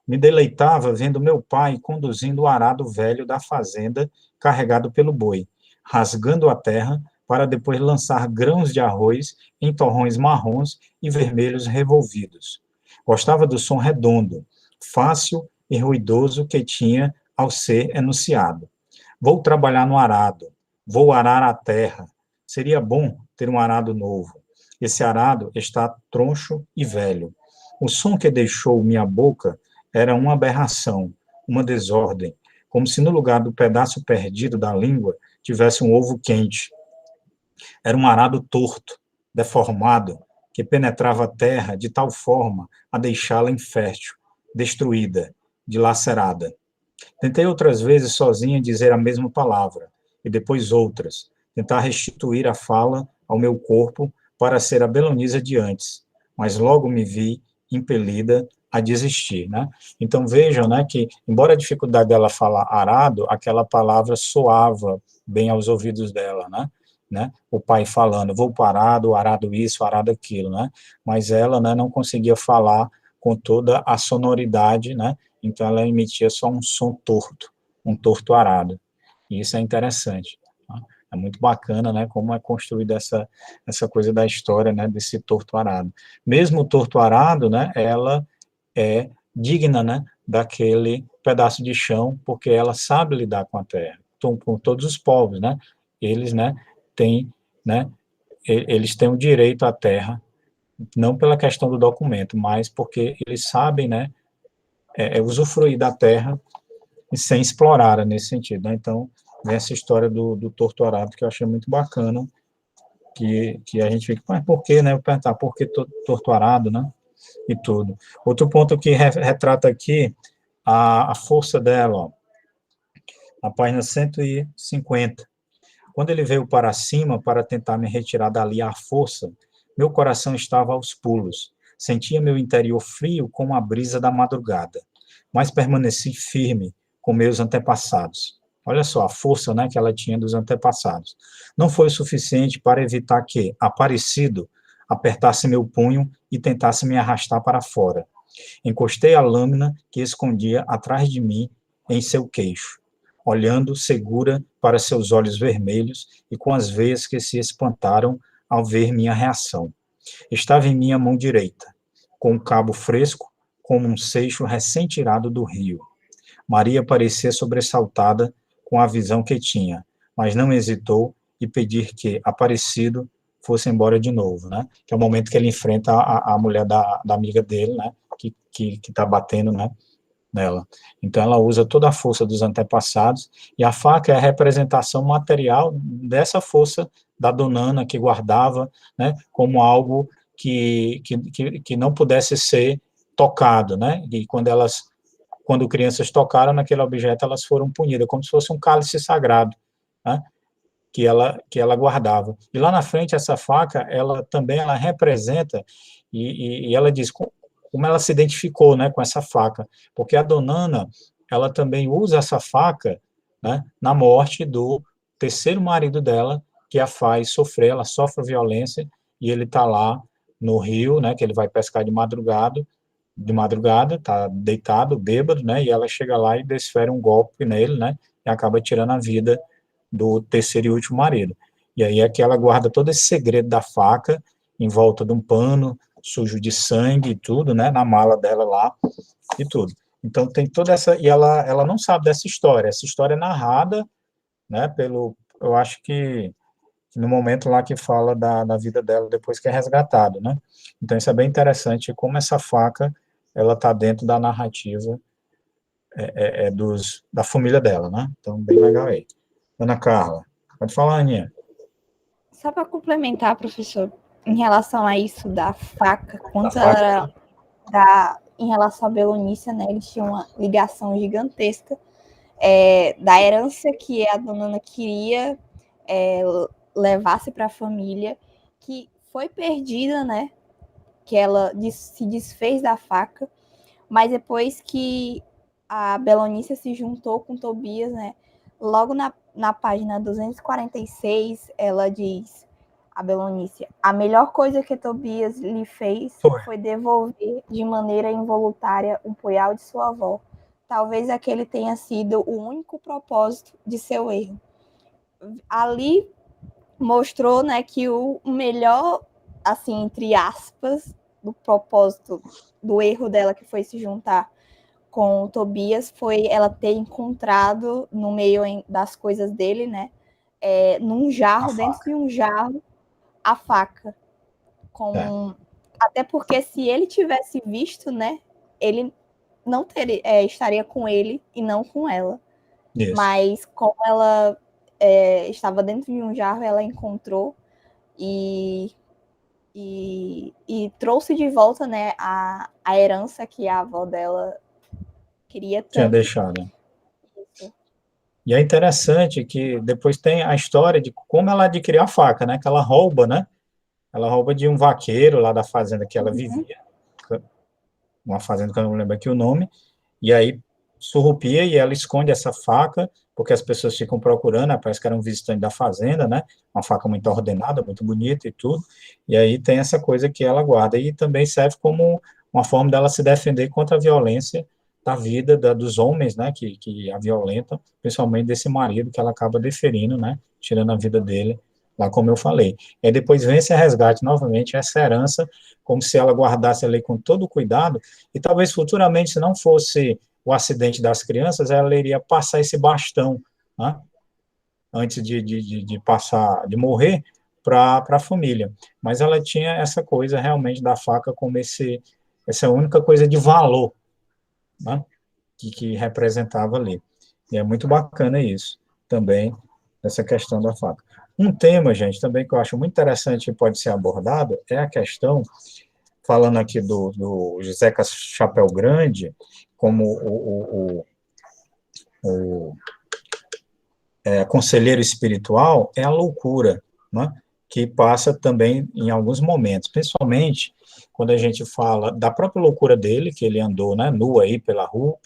Me deleitava vendo meu pai conduzindo o arado velho da fazenda, carregado pelo boi, rasgando a terra para depois lançar grãos de arroz em torrões marrons e vermelhos revolvidos. Gostava do som redondo, fácil e ruidoso que tinha ao ser enunciado. Vou trabalhar no arado, vou arar a terra. Seria bom ter um arado novo. Esse arado está troncho e velho. O som que deixou minha boca era uma aberração, uma desordem, como se no lugar do pedaço perdido da língua tivesse um ovo quente. Era um arado torto, deformado, que penetrava a terra de tal forma a deixá-la infértil, destruída, dilacerada. Tentei outras vezes sozinha dizer a mesma palavra, e depois outras, tentar restituir a fala ao meu corpo para ser a Belonísia de antes, mas logo me vi impelida a desistir, né? Então vejam, né, que embora a dificuldade dela falar arado, aquela palavra soava bem aos ouvidos dela, né? O pai falando, vou para arado isso, arado aquilo, né? Mas ela, né, não conseguia falar com toda a sonoridade, né? Então ela emitia só um som torto, um torto arado. E isso é interessante. Tá? É muito bacana, né, como é construída essa coisa da história, né, desse torto arado. Mesmo o torto arado, né, ela é digna, né, daquele pedaço de chão, porque ela sabe lidar com a terra, com todos os povos, né, eles, né, têm, né, eles têm o direito à terra, não pela questão do documento, mas porque eles sabem, né, usufruir da terra sem explorar nesse sentido, né, então, essa história do torto arado, que eu achei muito bacana, que a gente fica, mas por que, né, eu perguntar, por que torto arado, né, e tudo. Outro ponto que retrata aqui a força dela, ó, na página 150. Quando ele veio para cima para tentar me retirar dali à força, meu coração estava aos pulos. Sentia meu interior frio como a brisa da madrugada, mas permaneci firme com meus antepassados. Olha só a força, né, que ela tinha dos antepassados. Não foi o suficiente para evitar que, Aparecido, apertasse meu punho e tentasse me arrastar para fora. Encostei a lâmina que escondia atrás de mim em seu queixo, olhando segura para seus olhos vermelhos e com as veias que se espantaram ao ver minha reação. Estava em minha mão direita, com o cabo fresco, como um seixo recém-tirado do rio. Maria parecia sobressaltada com a visão que tinha, mas não hesitou em pedir que, Aparecido, fosse embora de novo, né? Que é o momento que ele enfrenta a mulher da amiga dele, né? Que está batendo, né, nela. Então, ela usa toda a força dos antepassados, e a faca é a representação material dessa força da Donana que guardava, né, como algo que não pudesse ser tocado, né? E quando crianças tocaram naquele objeto, elas foram punidas, como se fosse um cálice sagrado, né, que ela guardava. E lá na frente, essa faca, ela representa, e ela diz como ela se identificou, né, com essa faca, porque a Donana, ela também usa essa faca, né, na morte do terceiro marido dela, que a faz sofrer, ela sofre violência, e ele está lá no rio, né, que ele vai pescar de madrugada, tá deitado, bêbado, né, e ela chega lá e desfere um golpe nele, né, e acaba tirando a vida do terceiro e último marido. E aí é que ela guarda todo esse segredo da faca em volta de um pano sujo de sangue e tudo, né, na mala dela lá e tudo. Então tem toda essa, e ela não sabe dessa história. Essa história é narrada, né, eu acho que no momento lá que fala da vida dela depois que é resgatado, né? Então isso é bem interessante como essa faca ela está dentro da narrativa da família dela, né? Então bem legal aí. Ana Carla, pode falar, Aninha. Só para complementar, professor, em relação a isso da faca, quanto ela era em relação à Belonícia, né? Eles tinham uma ligação gigantesca da herança que a Donana queria levasse para a família, que foi perdida, né? Que ela se desfez da faca, mas depois que a Belonícia se juntou com Tobias, né? Logo na página 246, ela diz, a Belonícia, a melhor coisa que Tobias lhe fez foi devolver de maneira involuntária um punhal de sua avó. Talvez aquele tenha sido o único propósito de seu erro. Ali mostrou, né, que o melhor, assim, entre aspas, do propósito do erro dela, que foi se juntar com o Tobias, foi ela ter encontrado no meio das coisas dele, né, num jarro, dentro de um jarro, a faca. Até porque se ele tivesse visto, né, ele não estaria com ele e não com ela. Isso. Mas como ela estava dentro de um jarro, ela encontrou e trouxe de volta, né, a herança que a avó dela queria Tinha tanto. deixado. E é interessante que depois tem a história de como ela adquiriu a faca, né? Que ela rouba, né? Ela rouba de um vaqueiro lá da fazenda que ela vivia, uma fazenda que eu não lembro aqui o nome, e aí surrupia e ela esconde essa faca, porque as pessoas ficam procurando, né? Parece que era um visitante da fazenda, né? Uma faca muito ordenada, muito bonita e tudo, e aí tem essa coisa que ela guarda, e também serve como uma forma dela se defender contra a violência da vida dos homens, né? Que a violentam, principalmente desse marido que ela acaba deferindo, né? Tirando a vida dele, lá como eu falei. E aí depois vem esse resgate novamente, essa herança, como se ela guardasse ali com todo o cuidado, e talvez futuramente, se não fosse o acidente das crianças, ela iria passar esse bastão, né, antes de passar, de morrer, para a família. Mas ela tinha essa coisa realmente da faca como essa única coisa de valor, né, que representava ali. E é muito bacana isso, também, essa questão da faca. Um tema, gente, também que eu acho muito interessante e pode ser abordado, é a questão, falando aqui do José Chapéu Grande, como o conselheiro espiritual, é a loucura, né? Que passa também em alguns momentos, principalmente quando a gente fala da própria loucura dele, que ele andou, né, nu aí pela rua,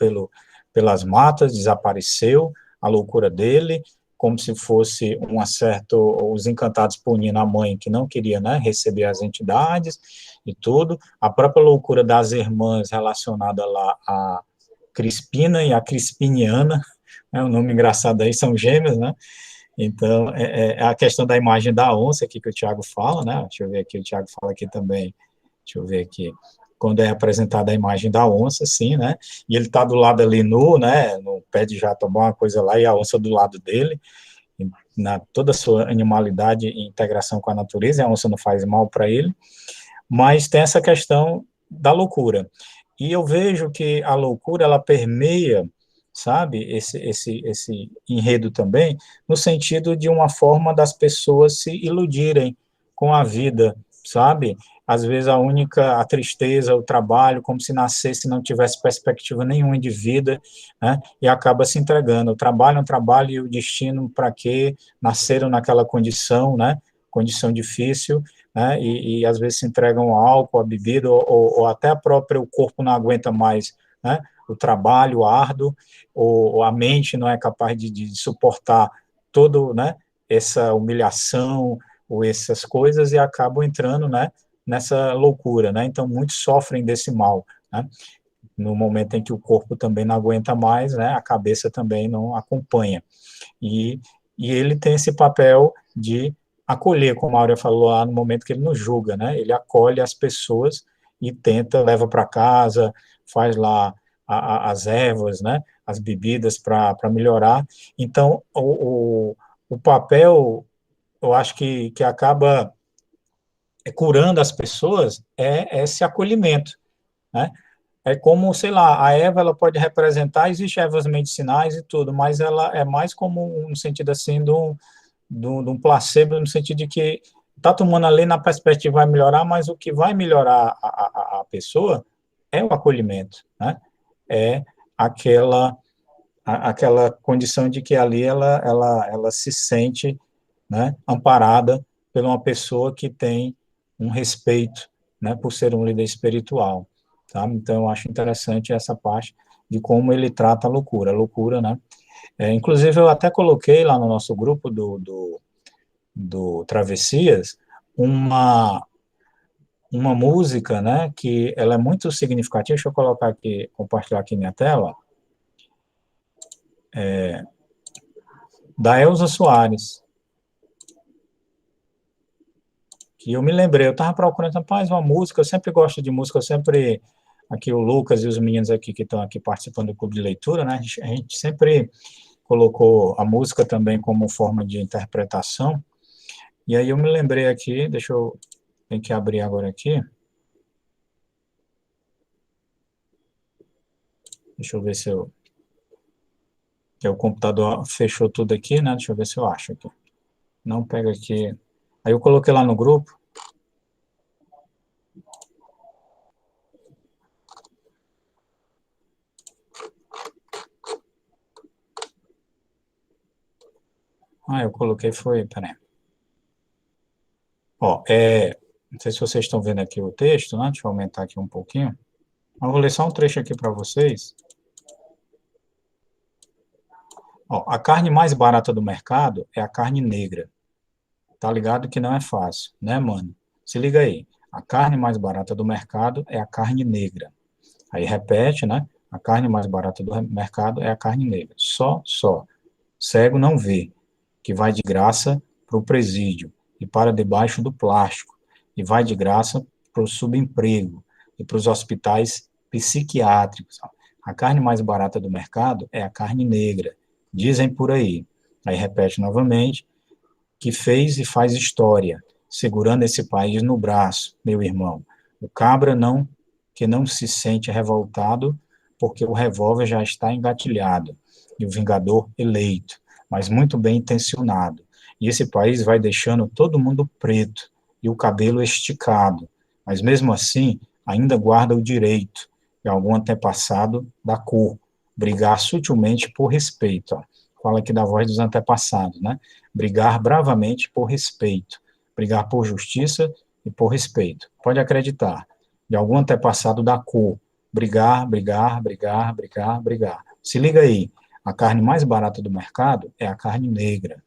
pelas matas, desapareceu, a loucura dele, como se fosse os encantados punindo a mãe que não queria, né, receber as entidades e tudo, a própria loucura das irmãs relacionada lá a Crispina e a Crispiniana, é um nome engraçado aí, são gêmeos, né? Então, é a questão da imagem da onça aqui que o Tiago fala, né? Deixa eu ver aqui, o Tiago fala aqui também, deixa eu ver aqui, quando é apresentada a imagem da onça, sim, né? E ele está do lado ali nu, né? No pé de já tomar uma coisa lá e a onça do lado dele, toda a sua animalidade e integração com a natureza, a onça não faz mal para ele, mas tem essa questão da loucura. E eu vejo que a loucura, ela permeia, sabe, esse enredo também, no sentido de uma forma das pessoas se iludirem com a vida, sabe? Às vezes a tristeza, o trabalho, como se nascesse e não tivesse perspectiva nenhuma de vida, né? E acaba se entregando. O trabalho é um trabalho e o destino para quê? Nasceram naquela condição, né? Condição difícil, né? E às vezes se entregam ao álcool, à bebida, ou até o corpo não aguenta mais, né? O trabalho árduo, ou a mente não é capaz de suportar todo, né, essa humilhação ou essas coisas e acabam entrando, né, nessa loucura, né? Então muitos sofrem desse mal, né? No momento em que o corpo também não aguenta mais, né, a cabeça também não acompanha. E ele tem esse papel de acolher, como a Áurea falou lá, no momento que ele não julga, né? Ele acolhe as pessoas e tenta, leva para casa, faz lá as ervas, né? As bebidas para melhorar. Então, o papel, eu acho que acaba curando as pessoas é esse acolhimento, né? É como, sei lá, a erva ela pode representar, existem ervas medicinais e tudo, mas ela é mais como um sentido assim de um placebo, no sentido de que está tomando ali na perspectiva vai melhorar, mas o que vai melhorar a pessoa é o acolhimento, né? É aquela condição de que ali ela se sente, né, amparada por uma pessoa que tem um respeito, né, por ser um líder espiritual, tá? Então, eu acho interessante essa parte de como ele trata a loucura, né? Inclusive, eu até coloquei lá no nosso grupo do Travessias uma música, né, que ela é muito significativa, deixa eu colocar aqui, compartilhar aqui minha tela, da Elza Soares, que eu me lembrei, eu estava procurando, rapaz, uma música, eu sempre gosto de música, aqui o Lucas e os meninos aqui que estão aqui participando do clube de leitura, né, a gente sempre colocou a música também como forma de interpretação, e aí eu me lembrei aqui, tenho que abrir agora aqui, deixa eu ver se que o computador fechou tudo aqui, né, deixa eu ver se eu acho aqui, não pega aqui, aí eu coloquei lá no grupo, Eu coloquei foi, peraí. Ó, não sei se vocês estão vendo aqui o texto, né? Deixa eu aumentar aqui um pouquinho. Eu vou ler só um trecho aqui para vocês. Ó, a carne mais barata do mercado é a carne negra. Tá ligado que não é fácil, né, mano? Se liga aí. A carne mais barata do mercado é a carne negra. Aí repete, né? A carne mais barata do mercado é a carne negra. Só. Cego não vê, que vai de graça para o presídio e para debaixo do plástico, e vai de graça para o subemprego e para os hospitais psiquiátricos. A carne mais barata do mercado é a carne negra, dizem por aí. Aí repete novamente, que fez e faz história, segurando esse país no braço, meu irmão. O cabra que não se sente revoltado, porque o revólver já está engatilhado, e o vingador eleito, mas muito bem intencionado. E esse país vai deixando todo mundo preto, e o cabelo esticado, mas mesmo assim, ainda guarda o direito, de algum antepassado da cor, brigar sutilmente por respeito, ó. Fala aqui da voz dos antepassados, né? Brigar bravamente por respeito, brigar por justiça e por respeito. Pode acreditar, de algum antepassado da cor, brigar. Se liga aí, a carne mais barata do mercado é a carne negra,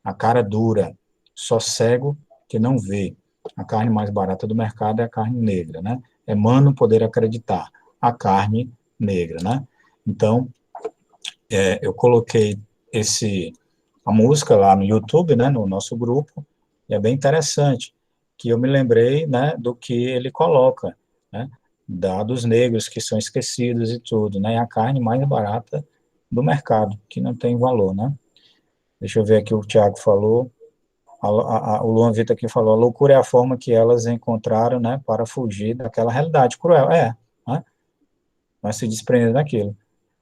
a cara dura, só cego que não vê. A carne mais barata do mercado é a carne negra, né? É mano poder acreditar, a carne negra, né? Então, eu coloquei a música lá no YouTube, né, no nosso grupo, e é bem interessante, que eu me lembrei, né, do que ele coloca, né, dados negros que são esquecidos e tudo, né, e a carne mais barata do mercado, que não tem valor, né. Deixa eu ver aqui o Tiago falou, o Luan Vitor aqui falou, a loucura é a forma que elas encontraram, né, para fugir daquela realidade cruel, né, mas se desprender daquilo.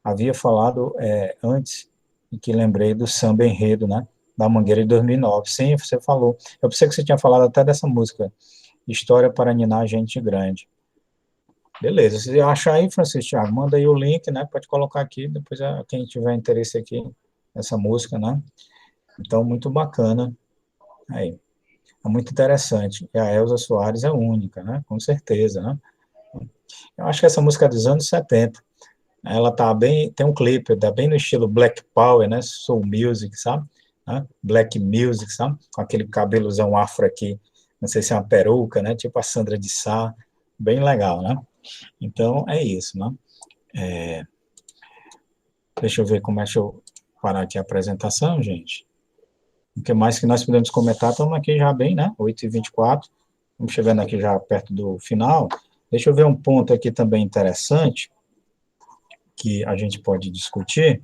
Havia falado antes, e que lembrei do samba enredo, né, da Mangueira de 2009. Sim, você falou. Eu pensei que você tinha falado até dessa música, História para Ninar Gente Grande. Beleza, se você achar aí, Francisco Thiago, manda aí o link, né, pode colocar aqui, depois quem tiver interesse aqui, essa música, né, então, muito bacana, aí, é muito interessante, e a Elza Soares é única, né, com certeza, né, eu acho que essa música é dos anos 70, ela tá bem, tem um clipe, tá bem no estilo Black Power, né, Soul Music, sabe, né? Black Music, sabe, com aquele cabelozão afro aqui, não sei se é uma peruca, né, tipo a Sandra de Sá, bem legal, né, então é isso, né, deixa eu ver como é que eu parar aqui a apresentação, gente, o que mais que nós podemos comentar, estamos aqui já bem, né, 8h24, estamos chegando aqui já perto do final, deixa eu ver um ponto aqui também interessante, que a gente pode discutir.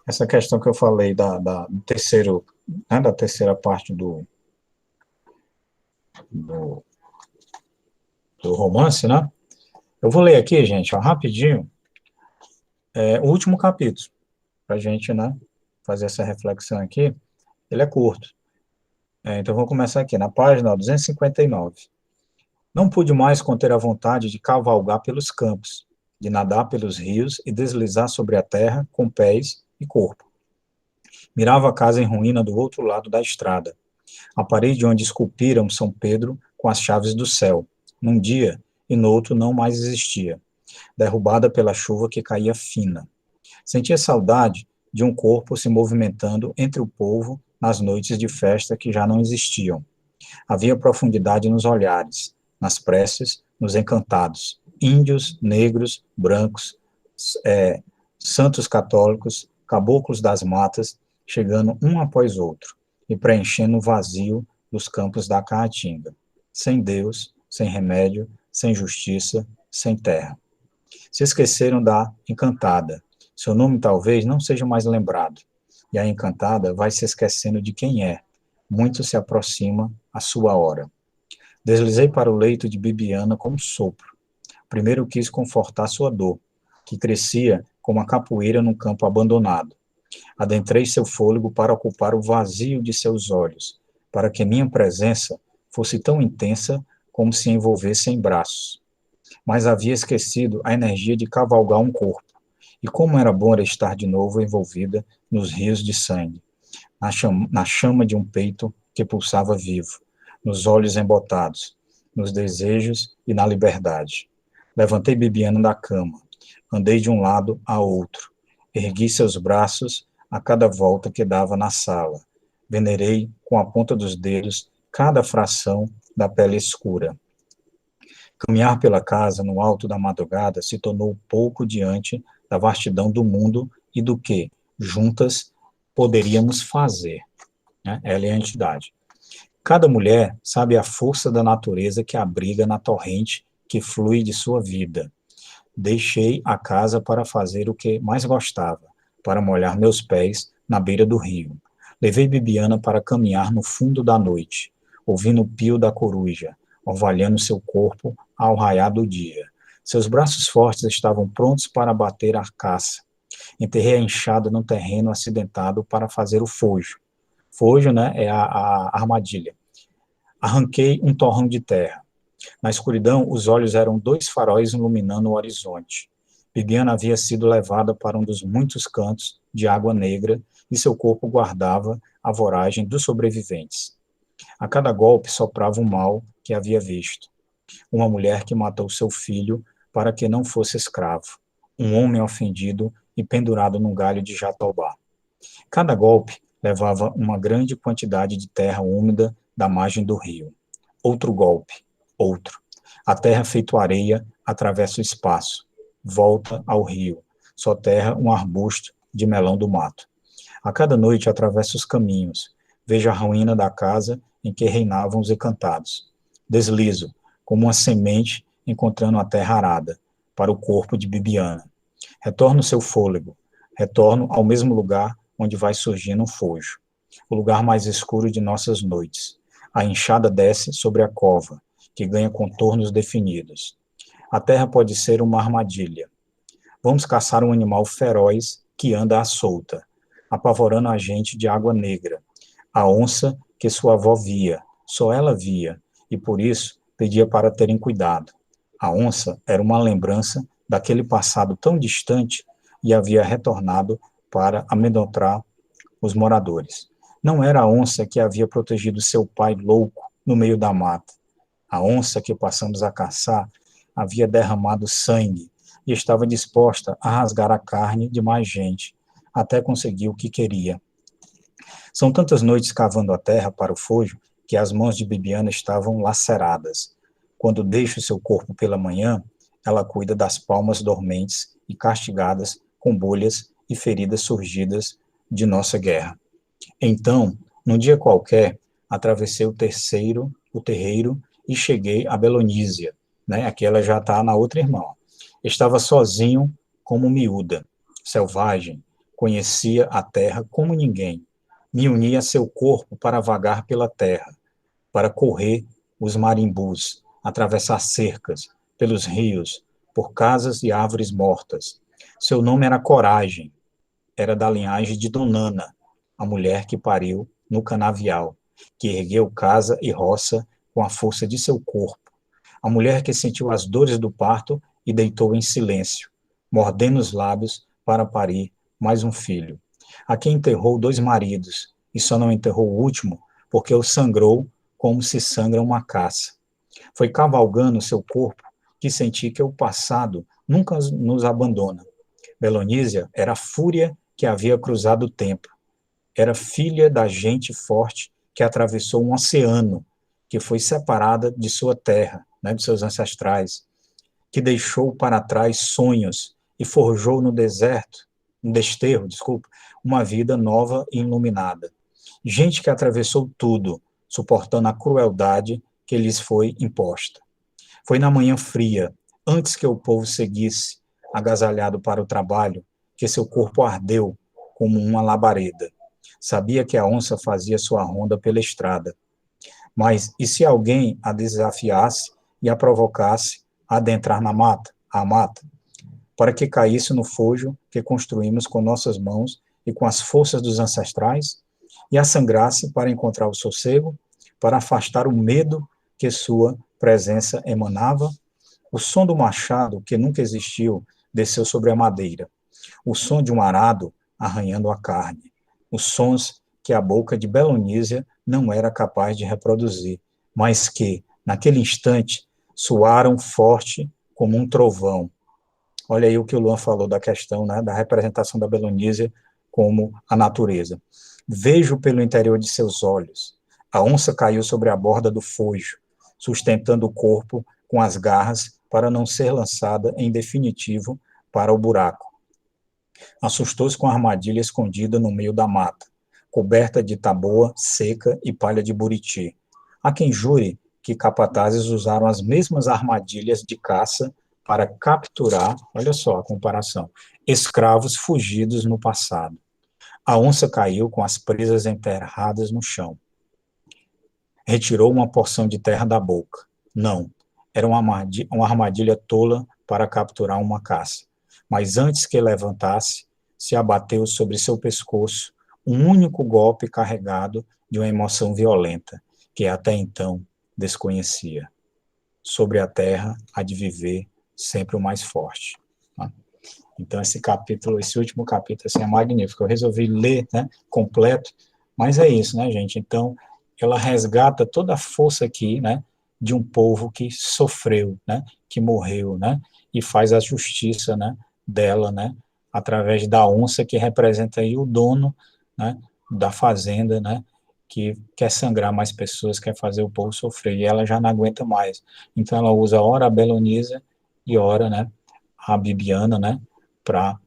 Essa questão que eu falei do terceiro, né, da terceira parte do romance, né? Eu vou ler aqui, gente, ó, rapidinho, o último capítulo, para a gente, né, fazer essa reflexão aqui. Ele é curto. Então, vamos começar aqui, na página 259. Não pude mais conter a vontade de cavalgar pelos campos, de nadar pelos rios e deslizar sobre a terra com pés e corpo. Mirava a casa em ruína do outro lado da estrada. A parede onde esculpiram São Pedro com as chaves do céu. Num dia e no outro não mais existia, derrubada pela chuva que caía fina. Sentia saudade de um corpo se movimentando entre o povo nas noites de festa que já não existiam. Havia profundidade nos olhares, nas preces, nos encantados, índios, negros, brancos, santos católicos, caboclos das matas, chegando um após outro e preenchendo o vazio dos campos da Caatinga, sem Deus, sem remédio, sem justiça, sem terra. Se esqueceram da Encantada. Seu nome talvez não seja mais lembrado, e a Encantada vai se esquecendo de quem é. Muito se aproxima a sua hora. Deslizei para o leito de Bibiana como sopro. Primeiro quis confortar sua dor, que crescia como a capoeira num campo abandonado. Adentrei seu fôlego para ocupar o vazio de seus olhos, para que minha presença fosse tão intensa como se envolvesse em braços. Mas havia esquecido a energia de cavalgar um corpo, E como era bom era estar de novo envolvida nos rios de sangue, na chama de um peito que pulsava vivo, nos olhos embotados, nos desejos e na liberdade. Levantei Bibiana da cama, andei de um lado a outro, ergui seus braços a cada volta que dava na sala, venerei com a ponta dos dedos cada fração da pele escura. Caminhar pela casa no alto da madrugada se tornou pouco diante da vastidão do mundo e do que, juntas, poderíamos fazer. Né? Ela é a entidade. Cada mulher sabe a força da natureza que abriga na torrente que flui de sua vida. Deixei a casa para fazer o que mais gostava, para molhar meus pés na beira do rio. Levei Bibiana para caminhar no fundo da noite, ouvindo o pio da coruja, orvalhando seu corpo ao raiar do dia. Seus braços fortes estavam prontos para bater a caça. Enterrei a enxada no terreno acidentado para fazer o fojo. Fojo, né, é a armadilha. Arranquei um torrão de terra. Na escuridão, os olhos eram 2 faróis iluminando o horizonte. Bibiana havia sido levada para um dos muitos cantos de água negra e seu corpo guardava a voragem dos sobreviventes. A cada golpe soprava o mal que havia visto. Uma mulher que matou seu filho para que não fosse escravo. Um homem ofendido e pendurado num galho de jatobá. Cada golpe levava uma grande quantidade de terra úmida da margem do rio. Outro golpe, outro. A terra feito areia atravessa o espaço, volta ao rio, soterra um arbusto de melão do mato. A cada noite atravessa os caminhos, vejo a ruína da casa em que reinavam os encantados. Deslizo, como uma semente encontrando a terra arada, para o corpo de Bibiana. Retorno seu fôlego, retorno ao mesmo lugar onde vai surgindo um fojo, o lugar mais escuro de nossas noites. A enxada desce sobre a cova, que ganha contornos definidos. A terra pode ser uma armadilha. Vamos caçar um animal feroz que anda à solta, apavorando a gente de água negra. A onça que sua avó via, só ela via, e por isso pedia para terem cuidado. A onça era uma lembrança daquele passado tão distante e havia retornado para amedrontar os moradores. Não era a onça que havia protegido seu pai louco no meio da mata. A onça que passamos a caçar havia derramado sangue e estava disposta a rasgar a carne de mais gente, até conseguir o que queria. São tantas noites cavando a terra para o fojo que as mãos de Bibiana estavam laceradas. Quando deixo seu corpo pela manhã, ela cuida das palmas dormentes e castigadas com bolhas e feridas surgidas de nossa guerra. Então, num dia qualquer, atravessei o terreiro e cheguei a Belonísia, né? Aqui ela já está na outra irmã. Estava sozinho como miúda, selvagem, conhecia a terra como ninguém. Me uni a seu corpo para vagar pela terra, para correr os marimbus, atravessar cercas, pelos rios, por casas e árvores mortas. Seu nome era Coragem, era da linhagem de Donana, a mulher que pariu no canavial, que ergueu casa e roça com a força de seu corpo, a mulher que sentiu as dores do parto e deitou em silêncio, mordendo os lábios para parir mais um filho, a quem enterrou 2 maridos, e só não enterrou o último porque o sangrou como se sangra uma caça. Foi cavalgando seu corpo que senti que o passado nunca nos abandona. Belonísia era a fúria que havia cruzado o tempo. Era filha da gente forte que atravessou um oceano, que foi separada de sua terra, né, de seus ancestrais, que deixou para trás sonhos e forjou no desterro, uma vida nova e iluminada. Gente que atravessou tudo, suportando a crueldade que lhes foi imposta. Foi na manhã fria, antes que o povo seguisse, agasalhado para o trabalho, que seu corpo ardeu como uma labareda. Sabia que a onça fazia sua ronda pela estrada. Mas e se alguém a desafiasse e a provocasse a adentrar na mata, para que caísse no fojo que construímos com nossas mãos e com as forças dos ancestrais, e a sangrasse para encontrar o sossego, para afastar o medo que sua presença emanava? O som do machado, que nunca existiu, desceu sobre a madeira. o som de um arado arranhando a carne, os sons que a boca de Belonísia não era capaz de reproduzir, mas que, naquele instante, soaram forte como um trovão. Olha aí o que o Luan falou da questão, né, da representação da Belonísia como a natureza. Vejo pelo interior de seus olhos. A onça caiu sobre a borda do fojo, sustentando o corpo com as garras para não ser lançada em definitivo para o buraco. Assustou-se com a armadilha escondida no meio da mata, coberta de taboa seca e palha de buriti. Há quem jure que capatazes usaram as mesmas armadilhas de caça para capturar, olha só a comparação, escravos fugidos no passado. A onça caiu com as presas enterradas no chão. Retirou uma porção de terra da boca. Não, era uma armadilha tola para capturar uma caça. Mas antes que levantasse, se abateu sobre seu pescoço um único golpe carregado de uma emoção violenta, que até então desconhecia. Sobre a terra há de viver sempre o mais forte. Tá? Então, esse último capítulo, assim, é magnífico. Eu resolvi ler, né, completo, mas é isso, né, gente? Então, ela resgata toda a força aqui, né, de um povo que sofreu, né, que morreu, né, e faz a justiça, né, dela, né, através da onça que representa aí o dono, né, da fazenda, né, que quer sangrar mais pessoas, quer fazer o povo sofrer, e ela já não aguenta mais. Então ela usa ora a Belonísia e ora, né, a Bibiana, né, para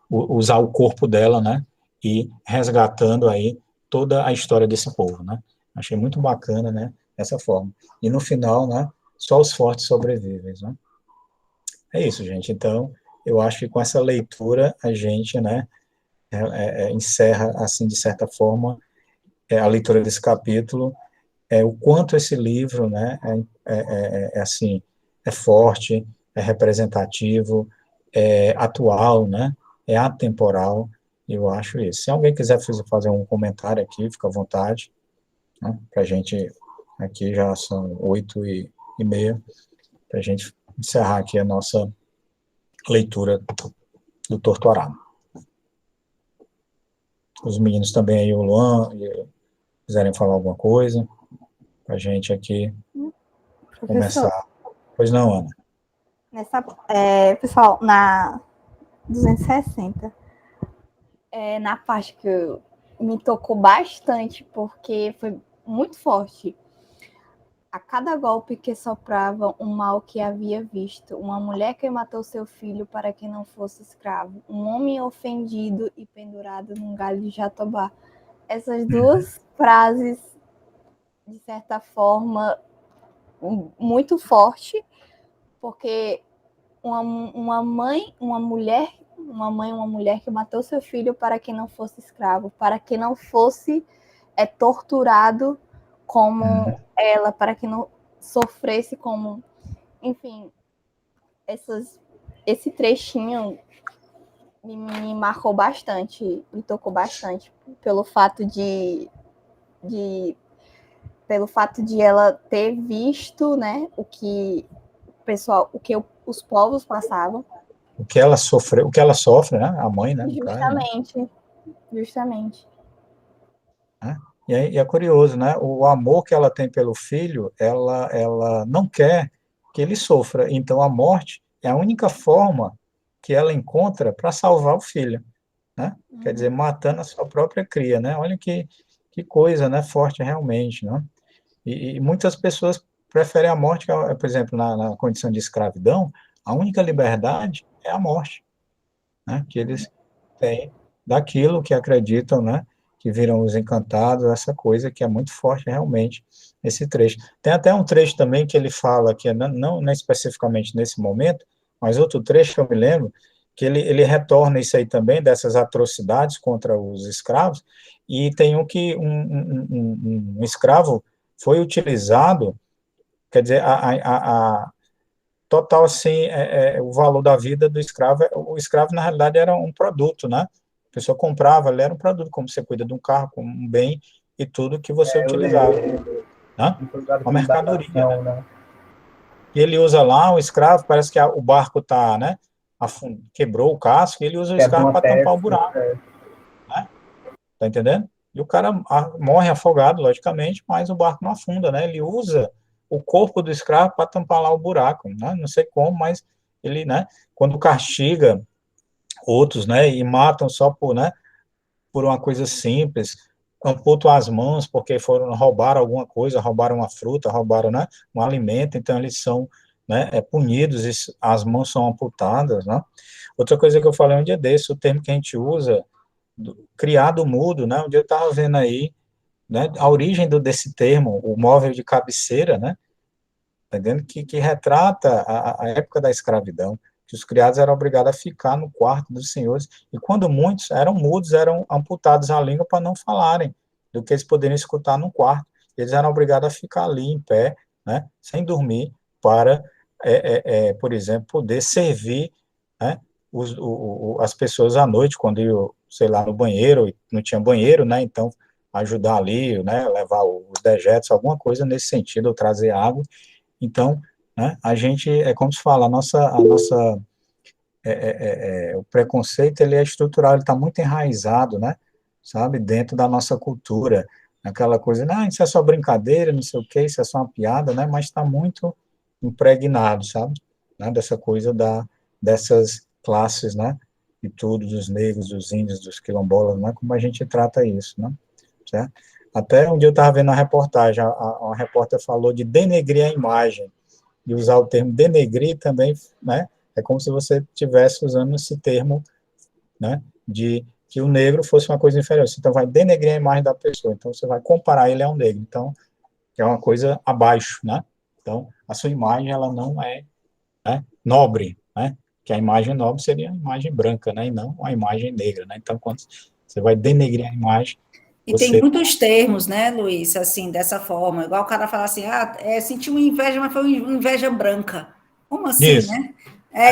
usar o corpo dela, né, e resgatando aí toda a história desse povo, né. Achei muito bacana, né, dessa forma. E no final, né, só os fortes sobrevivem, né. É isso, gente. Então, eu acho que com essa leitura a gente, né, encerra, assim, de certa forma, a leitura desse capítulo, o quanto esse livro, né, assim, é forte, é representativo, é atual, né, é atemporal, eu acho isso. Se alguém quiser fazer um comentário aqui, fica à vontade, né, para a gente, aqui já são 8h30, para a gente encerrar aqui a nossa leitura do Torturado. Os meninos também aí, o Luan, quiserem falar alguma coisa, para a gente aqui começar. Pois não, Ana? Pessoal, na 260, na parte que me tocou bastante, porque foi muito forte. A cada golpe que soprava um mal que havia visto, uma mulher que matou seu filho para que não fosse escravo, um homem ofendido e pendurado num galho de jatobá. Essas duas frases, de certa forma, muito forte, porque uma mulher que matou seu filho para que não fosse escravo, para que não fosse torturado como ela, para que não sofresse como... Enfim, esse trechinho me marcou bastante, me tocou bastante, pelo fato de ela ter visto, né, o que os povos passavam. O que ela sofre, né, a mãe, né, no Justamente, caso, né? Justamente. E é curioso, né? O amor que ela tem pelo filho, ela não quer que ele sofra. Então, a morte é a única forma que ela encontra para salvar o filho, né? Quer dizer, matando a sua própria cria, né? Olha que coisa, né? Forte realmente, né? E muitas pessoas preferem a morte, por exemplo, na condição de escravidão, a única liberdade é a morte, né? Que eles têm daquilo que acreditam, né? Que viram os encantados, essa coisa que é muito forte realmente, esse trecho. Tem até um trecho também que ele fala, que não especificamente nesse momento, mas outro trecho que eu me lembro, que ele retorna isso aí também, dessas atrocidades contra os escravos, e tem um escravo foi utilizado, quer dizer, a total, assim, o valor da vida do escravo, o escravo, na realidade, era um produto, né? A pessoa comprava, ele era um produto, como você cuida de um carro, como um bem, e tudo que você utilizava. Né? Uma mercadoria, né? E ele usa lá, o escravo, parece que o barco está, né, quebrou o casco, e ele usa o Quebra escarro uma para tampar peça, o buraco, né? Tá entendendo? E o cara morre afogado, logicamente, mas o barco não afunda, né? Ele usa o corpo do escravo para tampar lá o buraco, né? Não sei como, mas ele, né? Quando castiga outros, né? E matam só por, né? Por uma coisa simples, amputam as mãos porque roubaram alguma coisa, roubaram uma fruta, roubaram, né? Um alimento, então eles são, né? Punidos, e as mãos são amputadas, né? Outra coisa que eu falei um dia desse, o termo que a gente usa, criado mudo, né? Um dia eu estava vendo aí, né, a origem desse termo, o móvel de cabeceira, né, entendendo? Que retrata a época da escravidão, que os criados eram obrigados a ficar no quarto dos senhores, e quando muitos eram mudos, eram amputados a língua para não falarem do que eles poderiam escutar no quarto. Eles eram obrigados a ficar ali em pé, né, sem dormir, para, por exemplo, poder servir, né, as pessoas à noite, quando iam, sei lá, no banheiro, não tinha banheiro, né, então ajudar ali, né, levar os dejetos, alguma coisa nesse sentido, ou trazer água. Então, né, a gente, é como se fala, o preconceito, ele é estrutural, ele está muito enraizado, né, sabe, dentro da nossa cultura, aquela coisa, não, isso é só brincadeira, não sei o que, isso é só uma piada, né, mas está muito impregnado, sabe, né, dessa coisa dessas classes, né, e tudo, dos negros, dos índios, dos quilombolas, né, como a gente trata isso, né, certo? Até um dia eu estava vendo uma reportagem, a repórter falou de denegrir a imagem, e usar o termo denegrir também, né, é como se você estivesse usando esse termo, né, de que o negro fosse uma coisa inferior, então vai denegrir a imagem da pessoa, então você vai comparar ele a um negro, então é uma coisa abaixo, né, então a sua imagem, ela não é, né, nobre, né, que a imagem nobre seria a imagem branca, né, e não a imagem negra, né, então quando você vai denegrir a imagem, e tem muitos termos, né, Luiz, assim, dessa forma, igual o cara fala assim, senti uma inveja, mas foi uma inveja branca. Como assim, isso, né?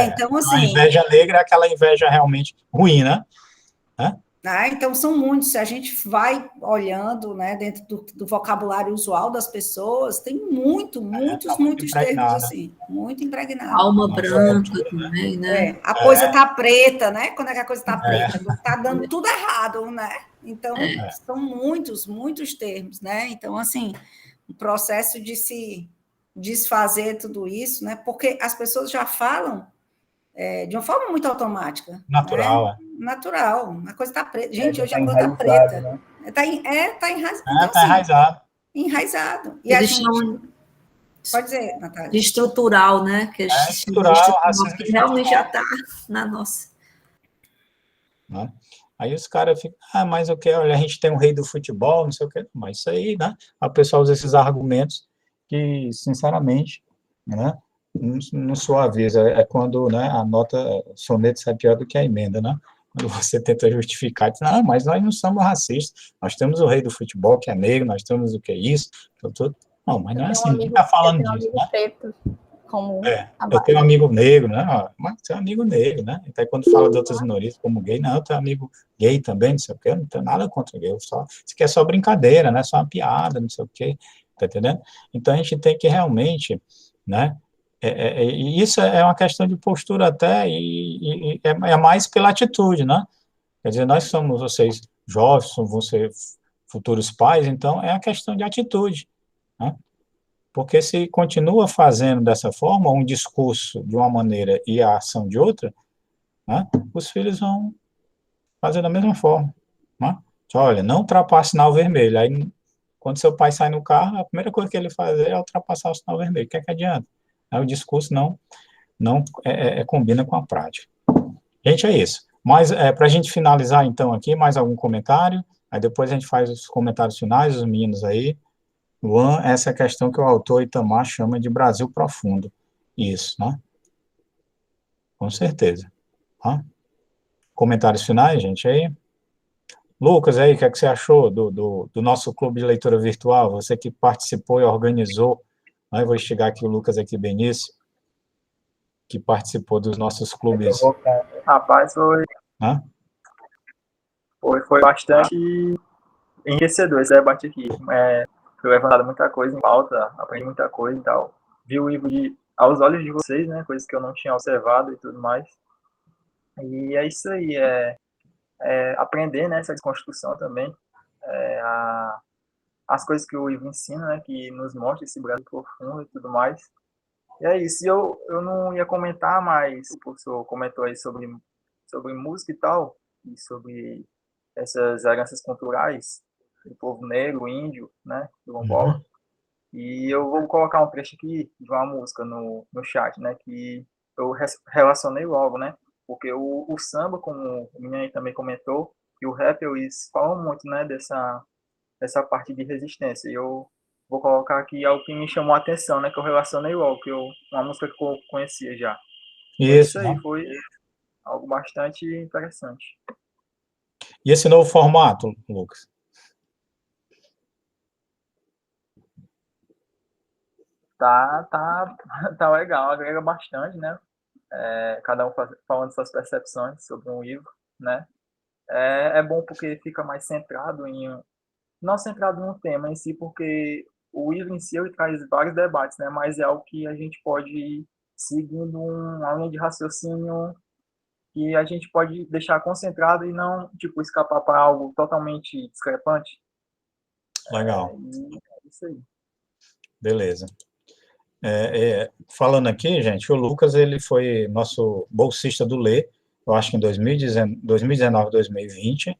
Então, a assim... inveja negra é aquela inveja realmente ruim, né? Então, são muitos, se a gente vai olhando, né, dentro do vocabulário usual das pessoas, tem muitos termos assim, muito impregnado. Alma branca também, né? A coisa tá preta, né? Quando é que a coisa tá preta? Tá dando tudo errado, né? Então, são muitos termos, né? Então, assim, o processo de se desfazer tudo isso, né? Porque as pessoas já falam de uma forma muito automática. Natural, né? Natural. A coisa está preta. Gente, hoje tá a coisa está preta. né? Está enraizado. Então, tá enraizado. Enraizado. E Eles a gente... chamam Pode dizer, Natália. de estrutural, né? Que estrutural, racismo que realmente já está na nossa. Né? Aí os caras ficam, mas o que? Olha, a gente tem um rei do futebol, não sei o que, mas isso aí, né? O pessoal usa esses argumentos que, sinceramente, né? Não suaviza, quando, né, a nota soneto sai pior do que a emenda, né? Quando você tenta justificar, diz, mas nós não somos racistas, nós temos o rei do futebol que é negro, nós temos o que é isso, tudo. Não, mas não é assim, ninguém está falando disso, né? Preto, como eu tenho um amigo negro, né? Mas você é um amigo negro, né? Então, quando fala de outras minorias como gay, não, eu tenho amigo gay também, não sei o quê, eu não tenho nada contra gay, isso aqui é só brincadeira, né? Só uma piada, não sei o quê, tá entendendo? Então, a gente tem que realmente, né? E isso é uma questão de postura até, e é mais pela atitude, né? Quer dizer, nós somos, vocês jovens, vão ser futuros pais, então é a questão de atitude, né? Porque se continua fazendo dessa forma, um discurso de uma maneira e a ação de outra, né, os filhos vão fazer da mesma forma. Né? Olha, não ultrapasse o sinal vermelho. Aí, quando seu pai sai no carro, a primeira coisa que ele faz é ultrapassar o sinal vermelho. O que é que adianta? Aí, o discurso não combina com a prática. Gente, é isso. Mas, para a gente finalizar, então, aqui, mais algum comentário? Aí depois a gente faz os comentários finais, os meninos aí. Luan, essa é a questão que o autor Itamar chama de Brasil profundo. Isso, né? Com certeza. Tá? Comentários finais, gente, aí? Lucas, aí, o que é que você achou do nosso clube de leitura virtual? Você que participou e organizou, né? Eu vou instigar aqui o Lucas aqui, Benício, que participou dos nossos clubes. Rapaz, Né? foi bastante enriquecedor esse debate aqui. Foi levantado muita coisa em pauta, aprendi muita coisa e tal. Vi o livro aos olhos de vocês, né? Coisas que eu não tinha observado e tudo mais. E é isso aí, aprender, né, essa desconstrução também, as coisas que o Ivo ensina, né, que nos mostra esse Brasil profundo e tudo mais. E é isso. E eu não ia comentar, mas o professor comentou aí sobre música e tal, e sobre essas heranças culturais do povo negro, índio, né, quilombola. E eu vou colocar um trecho aqui de uma música no chat, né, que eu relacionei logo, né, porque o samba, como o menino aí também comentou, e o rap, eles falam muito, né, dessa parte de resistência. E eu vou colocar aqui algo que me chamou a atenção, né, que eu relacionei logo, uma música que eu conhecia já. E é isso Isso, aí, né? foi algo bastante interessante. E esse novo formato, Lucas? Tá legal, agrega bastante, né? Cada um falando suas percepções sobre um livro, né? É bom porque fica mais centrado não centrado no tema em si, porque o livro em si ele traz vários debates, né? Mas é algo que a gente pode ir seguindo uma linha de raciocínio que a gente pode deixar concentrado e não, tipo, escapar para algo totalmente discrepante. Legal. E é isso aí. Beleza. Falando aqui, gente, o Lucas, ele foi nosso bolsista do Lê, eu acho que em 2019, 2020,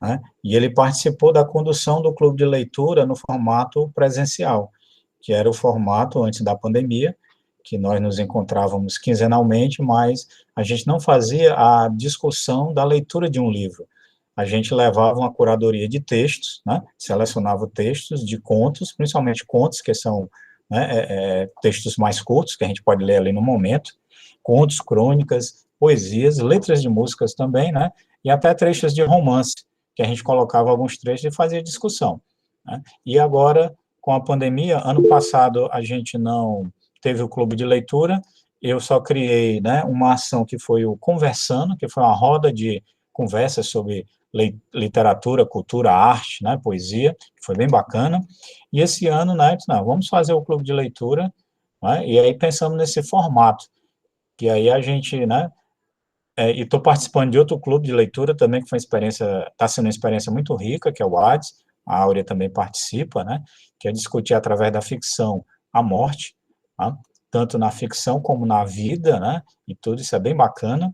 né? E ele participou da condução do clube de leitura no formato presencial, que era o formato antes da pandemia, que nós nos encontrávamos quinzenalmente, mas a gente não fazia a discussão da leitura de um livro. A gente levava uma curadoria de textos, né? Selecionava textos de contos, principalmente contos que são, né, textos mais curtos, que a gente pode ler ali no momento, contos, crônicas, poesias, letras de músicas também, né? E até trechos de romance, que a gente colocava alguns trechos e fazia discussão, né? E agora, com a pandemia, ano passado a gente não teve o clube de leitura, eu só criei, né, uma ação que foi o Conversando, que foi uma roda de conversas sobre literatura, cultura, arte, né, poesia, que foi bem bacana, e esse ano, né, não, vamos fazer o clube de leitura, né, e aí pensamos nesse formato, que aí a gente, né, e estou participando de outro clube de leitura também, que foi está sendo uma experiência muito rica, que é o ADS, a Áurea também participa, né, que é discutir através da ficção a morte, tá? Tanto na ficção como na vida, né, e tudo isso é bem bacana.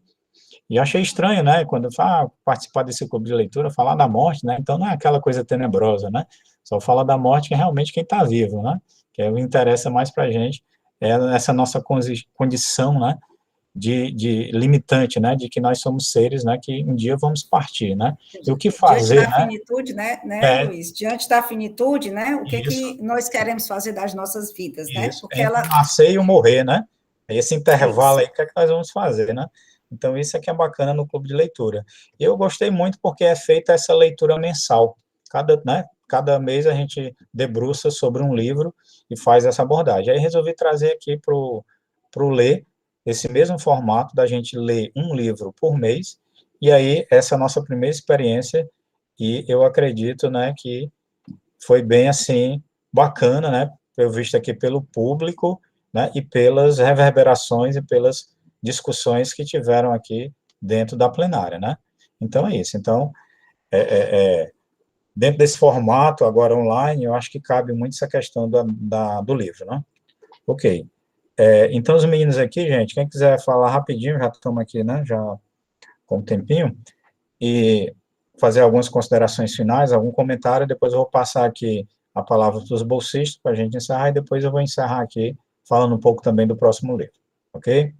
E achei estranho, né, quando eu falo, participar desse clube de leitura, falar da morte, né, então não é aquela coisa tenebrosa, né, só fala da morte que é realmente quem está vivo, né, que é o que interessa mais para a gente, é essa nossa condição, né, de limitante, né, de que nós somos seres, né, que um dia vamos partir, né, e o que Diante fazer, da né, finitude, Luiz? Diante da finitude, né? O que nós queremos fazer das nossas vidas, né? Porque entre o nascer e o morrer, né, esse intervalo aí, o que é que nós vamos fazer, né, então isso é que é bacana no clube de leitura. E eu gostei muito porque é feita essa leitura mensal, cada mês a gente debruça sobre um livro e faz essa abordagem. Aí resolvi trazer aqui para o Ler, esse mesmo formato da gente ler um livro por mês, e aí essa é a nossa primeira experiência, e eu acredito, né, que foi bem, assim, bacana, né, eu visto aqui pelo público, né, e pelas reverberações e pelas discussões que tiveram aqui dentro da plenária, né. Então é isso. Então, dentro desse formato, agora online, eu acho que cabe muito essa questão do livro, né. Ok. Então, os meninos aqui, gente, quem quiser falar rapidinho, já estamos aqui, né, já com um tempinho, e fazer algumas considerações finais, algum comentário, depois eu vou passar aqui a palavra para os bolsistas, para a gente encerrar, e depois eu vou encerrar aqui, falando um pouco também do próximo livro, ok?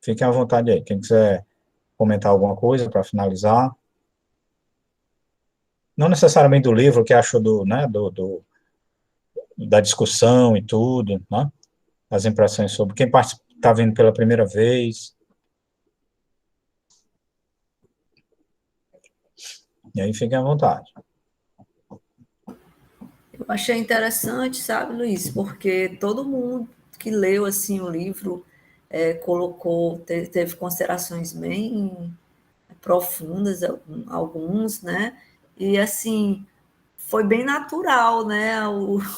Fiquem à vontade aí, quem quiser comentar alguma coisa para finalizar. Não necessariamente do livro, o que achou né, da discussão e tudo, né? As impressões sobre quem está vindo pela primeira vez. E aí fiquem à vontade. Eu achei interessante, sabe, Luiz, porque todo mundo que leu assim o livro teve considerações bem profundas, alguns, né? E assim foi bem natural, né?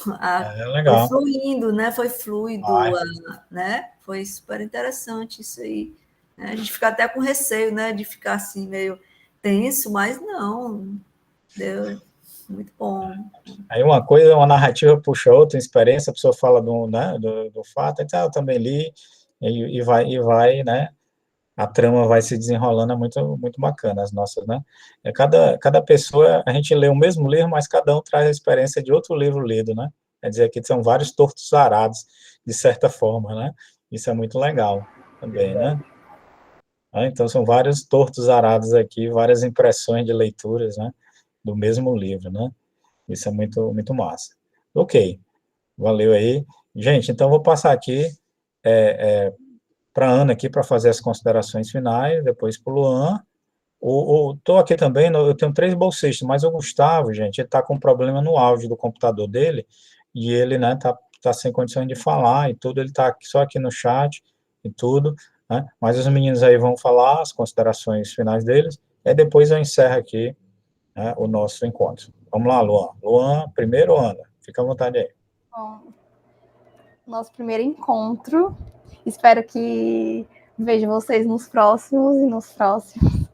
Foi Legal. fluindo, né? Foi fluido, né? Foi super interessante isso aí. A gente fica até com receio, né, de ficar assim meio tenso, mas não, deu muito bom. Aí uma coisa, uma narrativa puxa outra, experiência, a pessoa fala né, do fato, então eu também li, e vai, né, a trama vai se desenrolando, é muito, muito bacana, as nossas, né? Cada pessoa, a gente lê o mesmo livro, mas cada um traz a experiência de outro livro lido, né? Quer dizer, aqui são vários tortos arados, de certa forma, né? Isso é muito legal também, né? Então, são vários tortos arados aqui, várias impressões de leituras, né? Do mesmo livro, né? Isso é muito, muito massa. Ok, valeu aí. Gente, então vou passar aqui para a Ana aqui para fazer as considerações finais, depois para o Luan. Estou aqui também, eu tenho 3 bolsistas, mas o Gustavo, gente, ele está com um problema no áudio do computador dele, e ele, né, tá sem condições de falar e tudo, ele está só aqui no chat e tudo, né, mas os meninos aí vão falar as considerações finais deles, e depois eu encerro aqui, né, o nosso encontro. Vamos lá, Luan. Luan, primeiro, Ana, fica à vontade aí. Bom, nosso primeiro encontro. Espero que veja vocês nos próximos e nos próximos.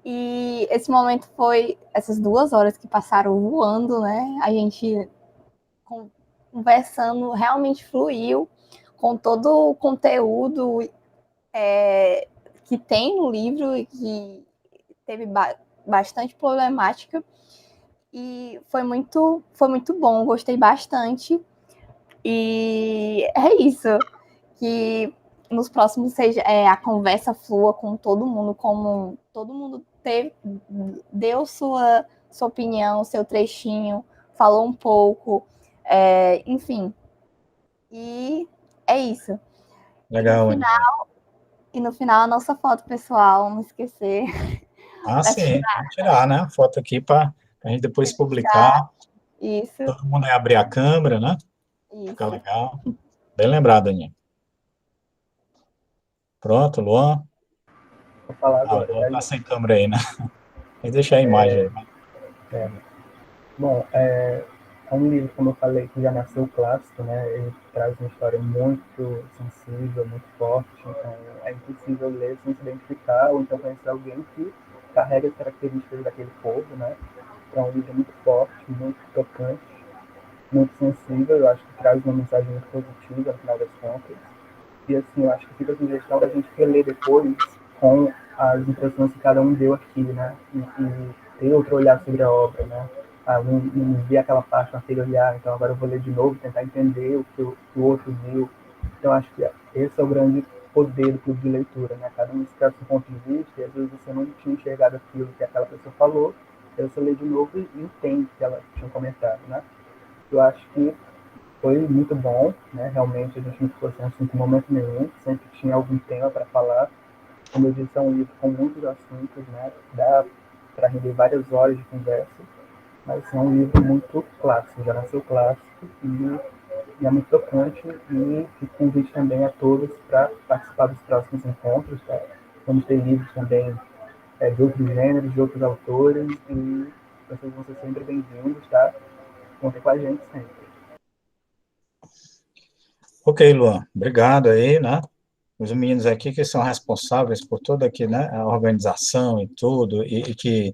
E esse momento foi essas 2 horas que passaram voando, né? A gente conversando realmente fluiu com todo o conteúdo que tem no livro e que teve bastante problemática. E foi muito bom, gostei bastante. E é isso, que nos próximos seja a conversa flua com todo mundo, como todo mundo deu sua opinião, seu trechinho, falou um pouco, enfim. E é isso. Legal, Ana. E no final a nossa foto pessoal, não esquecer. Sim, vamos tirar, né, a foto aqui para a gente depois publicar. Isso. Todo mundo vai abrir a câmera, né? Isso. Fica legal. Bem lembrado, Aninha. Pronto, Luan. Vou falar agora. Luan tá sem câmera aí, né? Mas deixa a imagem aí. Bom, é um livro, como eu falei, que já nasceu clássico, né? Ele traz uma história muito sensível, muito forte, então é impossível ler sem se identificar ou então conhecer alguém que carrega as características daquele povo, né? É um livro muito forte, muito tocante, muito sensível, eu acho que traz uma mensagem muito positiva, no final das contas. E assim, eu acho que fica a sugestão da gente reler depois com as impressões que cada um deu aqui, né? E ter outro olhar sobre a obra, né? Não vi aquela parte naquele olhar, então agora eu vou ler de novo, tentar entender o que o outro viu. Então acho que esse é o grande poder do clube de leitura, né? Cada um traz seu ponto de vista e às vezes você não tinha enxergado aquilo que aquela pessoa falou, aí você lê de novo e entende o que ela tinha comentado, né? Eu acho que foi muito bom, né? Realmente a gente não ficou sem assunto em momento nenhum, sempre tinha algum tema para falar. Como eu disse, é um livro com muitos assuntos, né? Dá para render várias horas de conversa, mas é um livro muito clássico, já nasceu clássico e é muito tocante, e fico convite também a todos para participar dos próximos encontros, tá? Vamos ter livros também de outros gêneros, de outros autores, e vocês vão ser sempre bem-vindos, tá? Contem com a gente sempre. Ok, Luan, obrigado aí, né? Os meninos aqui que são responsáveis por toda aqui, né, a organização e tudo, e que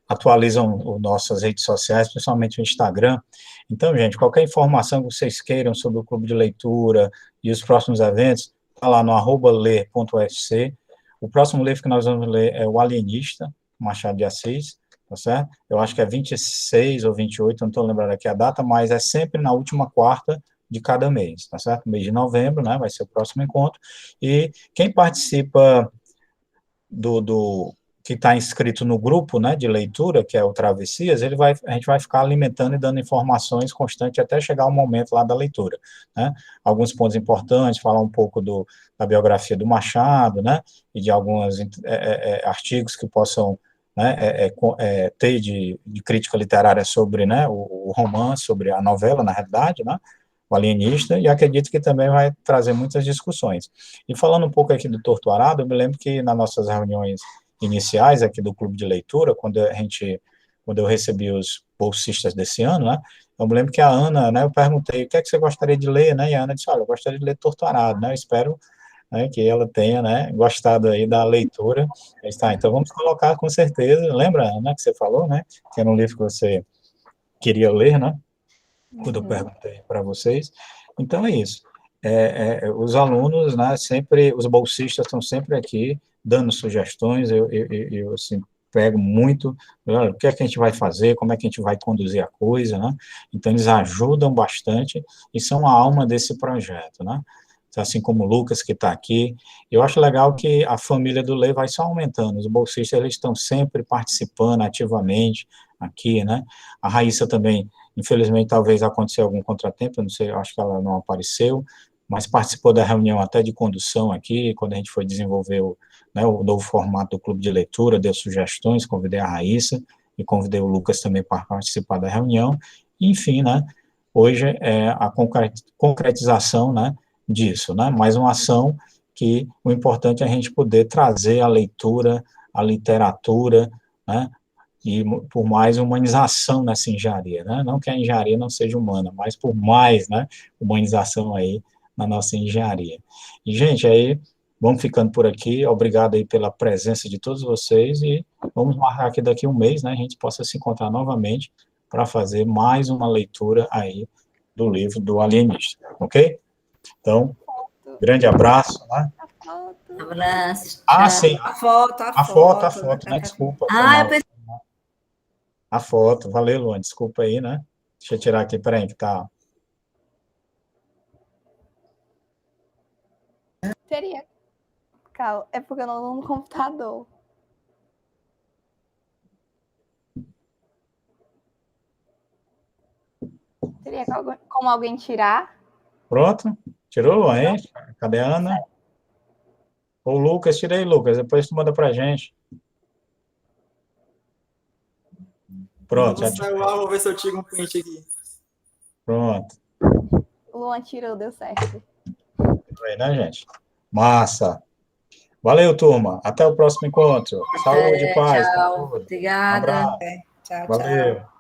atualizam as nossas redes sociais, principalmente o Instagram. Então, gente, qualquer informação que vocês queiram sobre o Clube de Leitura e os próximos eventos, está lá no @ler.ufc. O próximo livro que nós vamos ler é O Alienista, Machado de Assis, tá certo? Eu acho que é 26 ou 28, não estou lembrando aqui a data, mas é sempre na última quarta de cada mês, tá certo? Mês de novembro, né, vai ser o próximo encontro, e quem participa que está inscrito no grupo, né, de leitura, que é o Travessias, a gente vai ficar alimentando e dando informações constantes até chegar o momento lá da leitura, né? Alguns pontos importantes, falar um pouco da biografia do Machado, né, e de alguns artigos que possam, né, ter de crítica literária sobre, né, o romance, sobre a novela, na realidade, né, o Alienista, e acredito que também vai trazer muitas discussões. E falando um pouco aqui do Torto Arado, eu me lembro que nas nossas reuniões iniciais aqui do Clube de Leitura, quando eu recebi os bolsistas desse ano, né, eu me lembro que a Ana, né, eu perguntei, o que é que você gostaria de ler, né, e a Ana disse, olha, eu gostaria de ler Torto Arado, né, eu espero, né, que ela tenha, né, gostado aí da leitura. Está, então vamos colocar com certeza, lembra, né, que você falou, né, que era um livro que você queria ler, né, quando eu perguntei para vocês. Então é isso. Os alunos, né, sempre, os bolsistas estão sempre aqui dando sugestões, eu assim, pego muito, olha, o que é que a gente vai fazer, como é que a gente vai conduzir a coisa, né? Então, eles ajudam bastante e são a alma desse projeto, né? Assim como o Lucas, que está aqui. Eu acho legal que a família do Lê vai só aumentando, os bolsistas, eles estão sempre participando ativamente aqui, né? A Raíssa também, infelizmente, talvez aconteceu algum contratempo, eu não sei, eu acho que ela não apareceu, mas participou da reunião até de condução aqui, quando a gente foi desenvolver o novo formato do clube de leitura, deu sugestões, convidei a Raíssa e convidei o Lucas também para participar da reunião, enfim, né, hoje é a concretização, né, disso, né, mais uma ação que o importante é a gente poder trazer a leitura, a literatura, né, e por mais humanização nessa engenharia, né, não que a engenharia não seja humana, mas por mais, né, humanização aí na nossa engenharia. E, gente, aí vamos ficando por aqui. Obrigado aí pela presença de todos vocês e vamos marcar que daqui a um mês, né, a gente possa se encontrar novamente para fazer mais uma leitura aí do livro do Alienista, ok? Então, grande abraço, né? Abraço. Sim. A foto, né? Desculpa. Eu pensei... A foto. Valeu, Luan. Desculpa aí, né? Deixa eu tirar aqui, peraí, que tá... Seria. Calma, é porque eu não tô no computador. Teria como alguém tirar? Pronto? Tirou, aí? Cadê a Ana? Ô, Lucas, tirei, Lucas. Depois tu manda pra gente. Pronto, já tirei. Vou ver se eu tiro um print aqui. Pronto. O Luan tirou, deu certo. Aí, né, gente? Massa. Valeu, turma. Até o próximo encontro. Saúde, paz. Tchau. Obrigada. Um abraço. Tchau, tchau. Valeu.